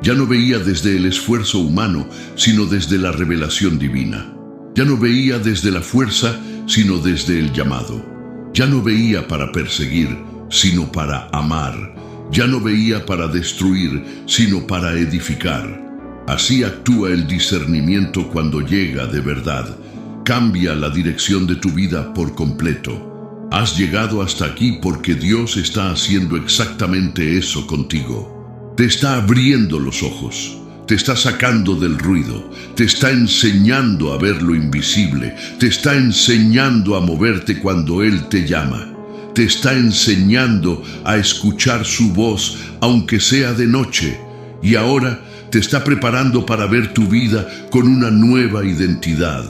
Ya no veía desde el esfuerzo humano, sino desde la revelación divina. Ya no veía desde la fuerza, sino desde el llamado. Ya no veía para perseguir, sino para amar. Ya no veía para destruir, sino para edificar. Así actúa el discernimiento cuando llega de verdad. Cambia la dirección de tu vida por completo. Has llegado hasta aquí porque Dios está haciendo exactamente eso contigo. Te está abriendo los ojos. Te está sacando del ruido, te está enseñando a ver lo invisible, te está enseñando a moverte cuando Él te llama, te está enseñando a escuchar su voz aunque sea de noche, y ahora te está preparando para ver tu vida con una nueva identidad,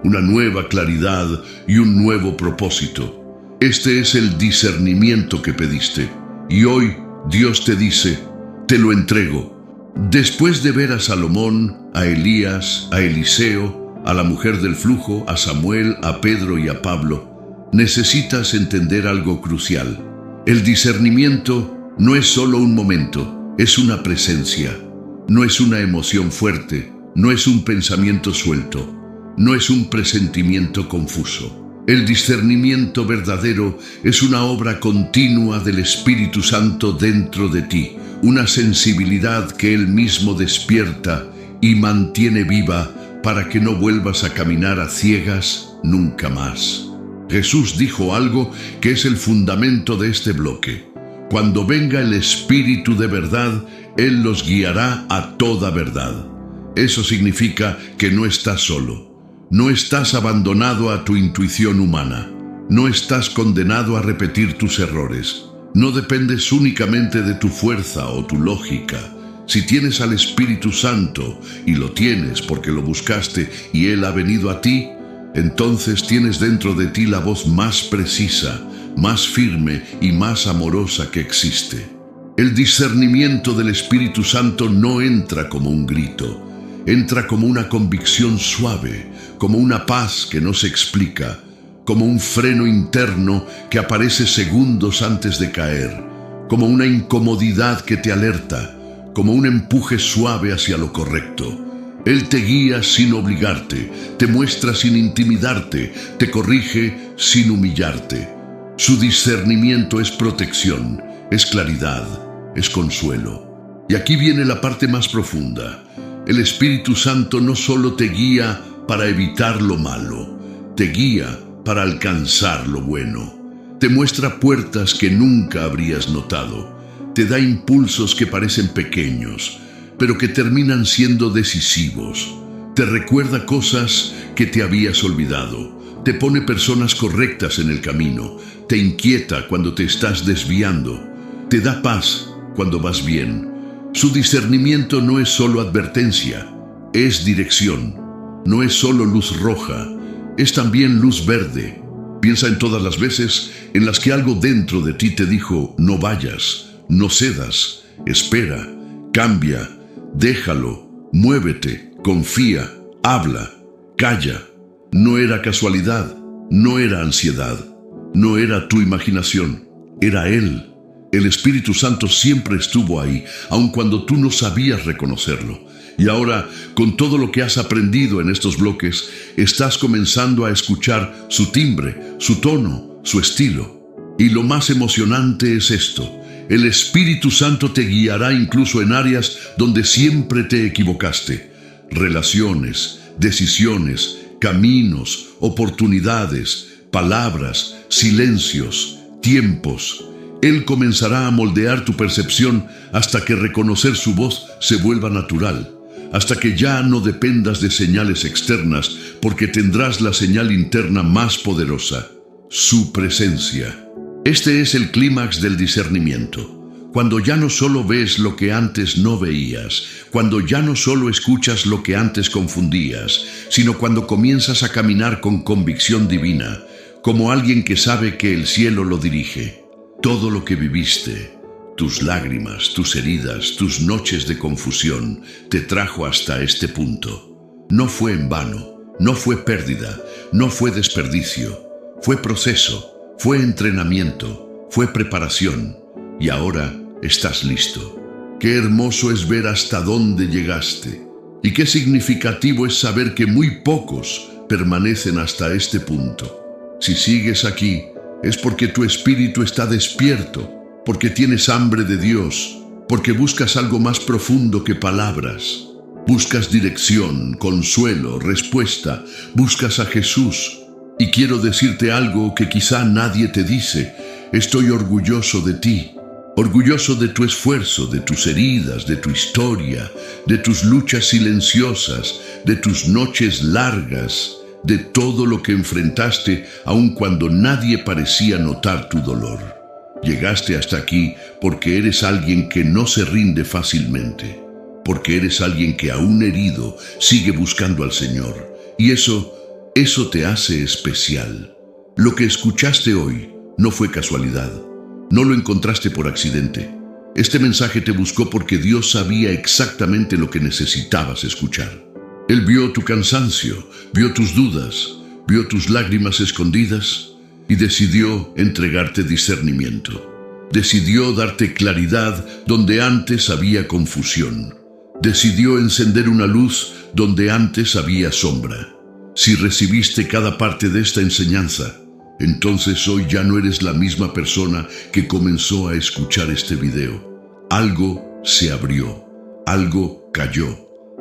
una nueva claridad y un nuevo propósito. Este es el discernimiento que pediste, y hoy Dios te dice, te lo entrego. Después de ver a Salomón, a Elías, a Eliseo, a la mujer del flujo, a Samuel, a Pedro y a Pablo, necesitas entender algo crucial. El discernimiento no es solo un momento, es una presencia. No es una emoción fuerte, no es un pensamiento suelto, no es un presentimiento confuso. El discernimiento verdadero es una obra continua del Espíritu Santo dentro de ti, una sensibilidad que Él mismo despierta y mantiene viva para que no vuelvas a caminar a ciegas nunca más. Jesús dijo algo que es el fundamento de este bloque. Cuando venga el Espíritu de verdad, Él los guiará a toda verdad. Eso significa que no estás solo. No estás abandonado a tu intuición humana. No estás condenado a repetir tus errores. No dependes únicamente de tu fuerza o tu lógica. Si tienes al Espíritu Santo, y lo tienes porque lo buscaste y Él ha venido a ti, entonces tienes dentro de ti la voz más precisa, más firme y más amorosa que existe. El discernimiento del Espíritu Santo no entra como un grito. Entra como una convicción suave, como una paz que no se explica, como un freno interno que aparece segundos antes de caer, como una incomodidad que te alerta, como un empuje suave hacia lo correcto. Él te guía sin obligarte, te muestra sin intimidarte, te corrige sin humillarte. Su discernimiento es protección, es claridad, es consuelo. Y aquí viene la parte más profunda. El Espíritu Santo no solo te guía para evitar lo malo, te guía para alcanzar lo bueno. Te muestra puertas que nunca habrías notado. Te da impulsos que parecen pequeños, pero que terminan siendo decisivos. Te recuerda cosas que te habías olvidado, te pone personas correctas en el camino, te inquieta cuando te estás desviando, te da paz cuando vas bien. Su discernimiento no es solo advertencia, es dirección. No es solo luz roja, es también luz verde. Piensa en todas las veces en las que algo dentro de ti te dijo: no vayas, no cedas, espera, cambia, déjalo, muévete, confía, habla, calla. No era casualidad, no era ansiedad, no era tu imaginación, era Él. El Espíritu Santo siempre estuvo ahí, aun cuando tú no sabías reconocerlo. Y ahora, con todo lo que has aprendido en estos bloques, estás comenzando a escuchar su timbre, su tono, su estilo. Y lo más emocionante es esto: el Espíritu Santo te guiará incluso en áreas donde siempre te equivocaste. Relaciones, decisiones, caminos, oportunidades, palabras, silencios, tiempos. Él comenzará a moldear tu percepción hasta que reconocer su voz se vuelva natural, hasta que ya no dependas de señales externas, porque tendrás la señal interna más poderosa: su presencia. Este es el clímax del discernimiento. Cuando ya no solo ves lo que antes no veías, cuando ya no solo escuchas lo que antes confundías, sino cuando comienzas a caminar con convicción divina, como alguien que sabe que el cielo lo dirige. Todo lo que viviste, tus lágrimas, tus heridas, tus noches de confusión, te trajo hasta este punto. No fue en vano, no fue pérdida, no fue desperdicio, fue proceso, fue entrenamiento, fue preparación. Y ahora estás listo. Qué hermoso es ver hasta dónde llegaste. Y qué significativo es saber que muy pocos permanecen hasta este punto. Si sigues aquí, es porque tu espíritu está despierto, porque tienes hambre de Dios, porque buscas algo más profundo que palabras. Buscas dirección, consuelo, respuesta, buscas a Jesús. Y quiero decirte algo que quizá nadie te dice: estoy orgulloso de ti. Orgulloso de tu esfuerzo, de tus heridas, de tu historia, de tus luchas silenciosas, de tus noches largas, de todo lo que enfrentaste, aun cuando nadie parecía notar tu dolor. Llegaste hasta aquí porque eres alguien que no se rinde fácilmente, porque eres alguien que aún herido sigue buscando al Señor. Y eso te hace especial. Lo que escuchaste hoy no fue casualidad. No lo encontraste por accidente. Este mensaje te buscó porque Dios sabía exactamente lo que necesitabas escuchar. Él vio tu cansancio, vio tus dudas, vio tus lágrimas escondidas y decidió entregarte discernimiento. Decidió darte claridad donde antes había confusión. Decidió encender una luz donde antes había sombra. Si recibiste cada parte de esta enseñanza, entonces hoy ya no eres la misma persona que comenzó a escuchar este video. Algo se abrió, algo cayó,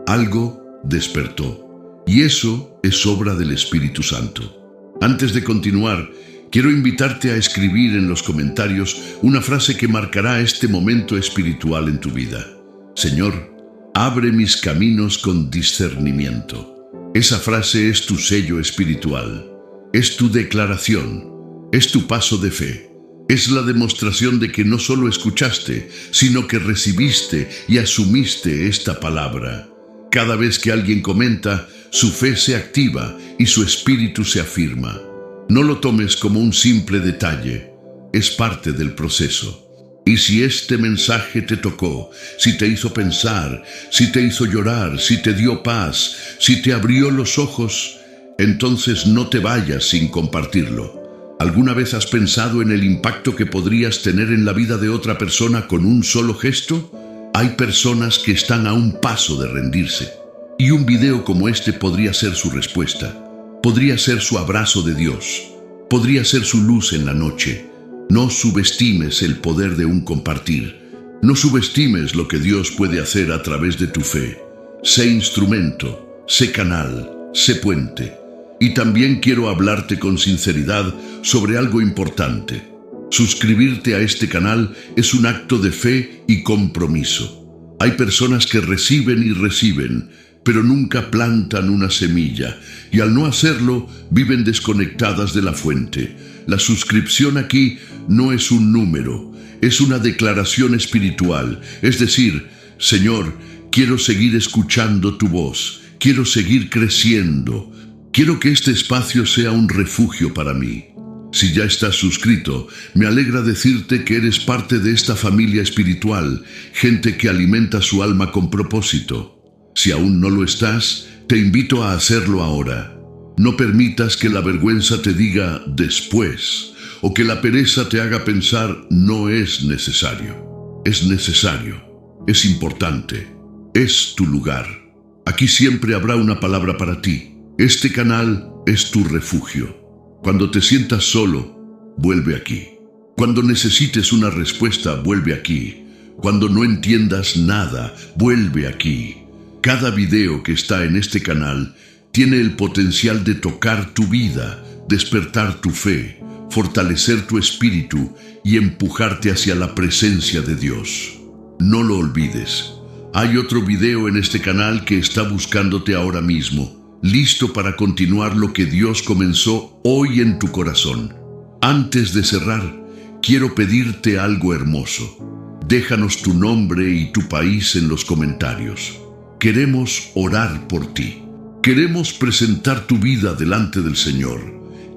algo despertó. Y eso es obra del Espíritu Santo. Antes de continuar, quiero invitarte a escribir en los comentarios una frase que marcará este momento espiritual en tu vida. Señor, abre mis caminos con discernimiento. Esa frase es tu sello espiritual. Es tu declaración, es tu paso de fe, es la demostración de que no solo escuchaste, sino que recibiste y asumiste esta palabra. Cada vez que alguien comenta, su fe se activa y su espíritu se afirma. No lo tomes como un simple detalle, es parte del proceso. Y si este mensaje te tocó, si te hizo pensar, si te hizo llorar, si te dio paz, si te abrió los ojos, entonces no te vayas sin compartirlo. ¿Alguna vez has pensado en el impacto que podrías tener en la vida de otra persona con un solo gesto? Hay personas que están a un paso de rendirse. Y un video como este podría ser su respuesta. Podría ser su abrazo de Dios. Podría ser su luz en la noche. No subestimes el poder de un compartir. No subestimes lo que Dios puede hacer a través de tu fe. Sé instrumento, sé canal, sé puente. Y también quiero hablarte con sinceridad sobre algo importante. Suscribirte a este canal es un acto de fe y compromiso. Hay personas que reciben y reciben, pero nunca plantan una semilla, y al no hacerlo, viven desconectadas de la fuente. La suscripción aquí no es un número, es una declaración espiritual, es decir, Señor, quiero seguir escuchando tu voz, quiero seguir creciendo, quiero que este espacio sea un refugio para mí. Si ya estás suscrito, me alegra decirte que eres parte de esta familia espiritual, gente que alimenta su alma con propósito. Si aún no lo estás, te invito a hacerlo ahora. No permitas que la vergüenza te diga después, o que la pereza te haga pensar no es necesario. Es necesario, es importante, es tu lugar. Aquí siempre habrá una palabra para ti. Este canal es tu refugio. Cuando te sientas solo, vuelve aquí. Cuando necesites una respuesta, vuelve aquí. Cuando no entiendas nada, vuelve aquí. Cada video que está en este canal tiene el potencial de tocar tu vida, despertar tu fe, fortalecer tu espíritu y empujarte hacia la presencia de Dios. No lo olvides. Hay otro video en este canal que está buscándote ahora mismo, listo para continuar lo que Dios comenzó hoy en tu corazón. Antes de cerrar, quiero pedirte algo hermoso. Déjanos tu nombre y tu país en los comentarios. Queremos orar por ti. Queremos presentar tu vida delante del Señor.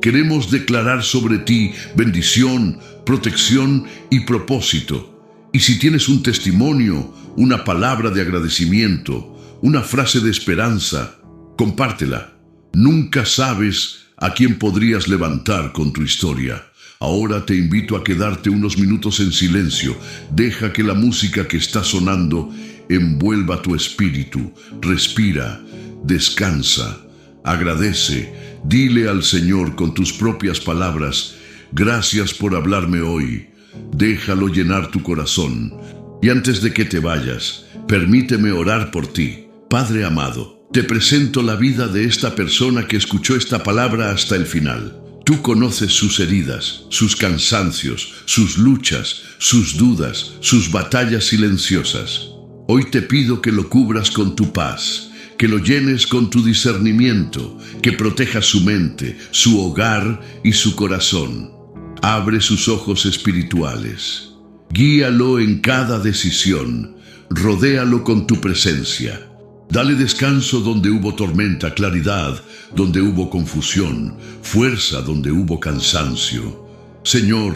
Queremos declarar sobre ti bendición, protección y propósito. Y si tienes un testimonio, una palabra de agradecimiento, una frase de esperanza, compártela. Nunca sabes a quién podrías levantar con tu historia. Ahora te invito a quedarte unos minutos en silencio. Deja que la música que está sonando envuelva tu espíritu. Respira, descansa, agradece. Dile al Señor con tus propias palabras: gracias por hablarme hoy. Déjalo llenar tu corazón. Y antes de que te vayas, permíteme orar por ti. Padre amado, te presento la vida de esta persona que escuchó esta palabra hasta el final. Tú conoces sus heridas, sus cansancios, sus luchas, sus dudas, sus batallas silenciosas. Hoy te pido que lo cubras con tu paz, que lo llenes con tu discernimiento, que protejas su mente, su hogar y su corazón. Abre sus ojos espirituales. Guíalo en cada decisión. Rodéalo con tu presencia. Dale descanso donde hubo tormenta, claridad donde hubo confusión, fuerza donde hubo cansancio. Señor,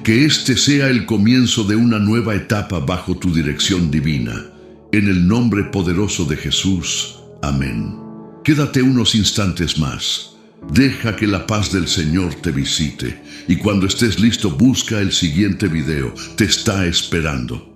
que este sea el comienzo de una nueva etapa bajo tu dirección divina. En el nombre poderoso de Jesús. Amén. Quédate unos instantes más. Deja que la paz del Señor te visite. Y cuando estés listo, busca el siguiente video. Te está esperando.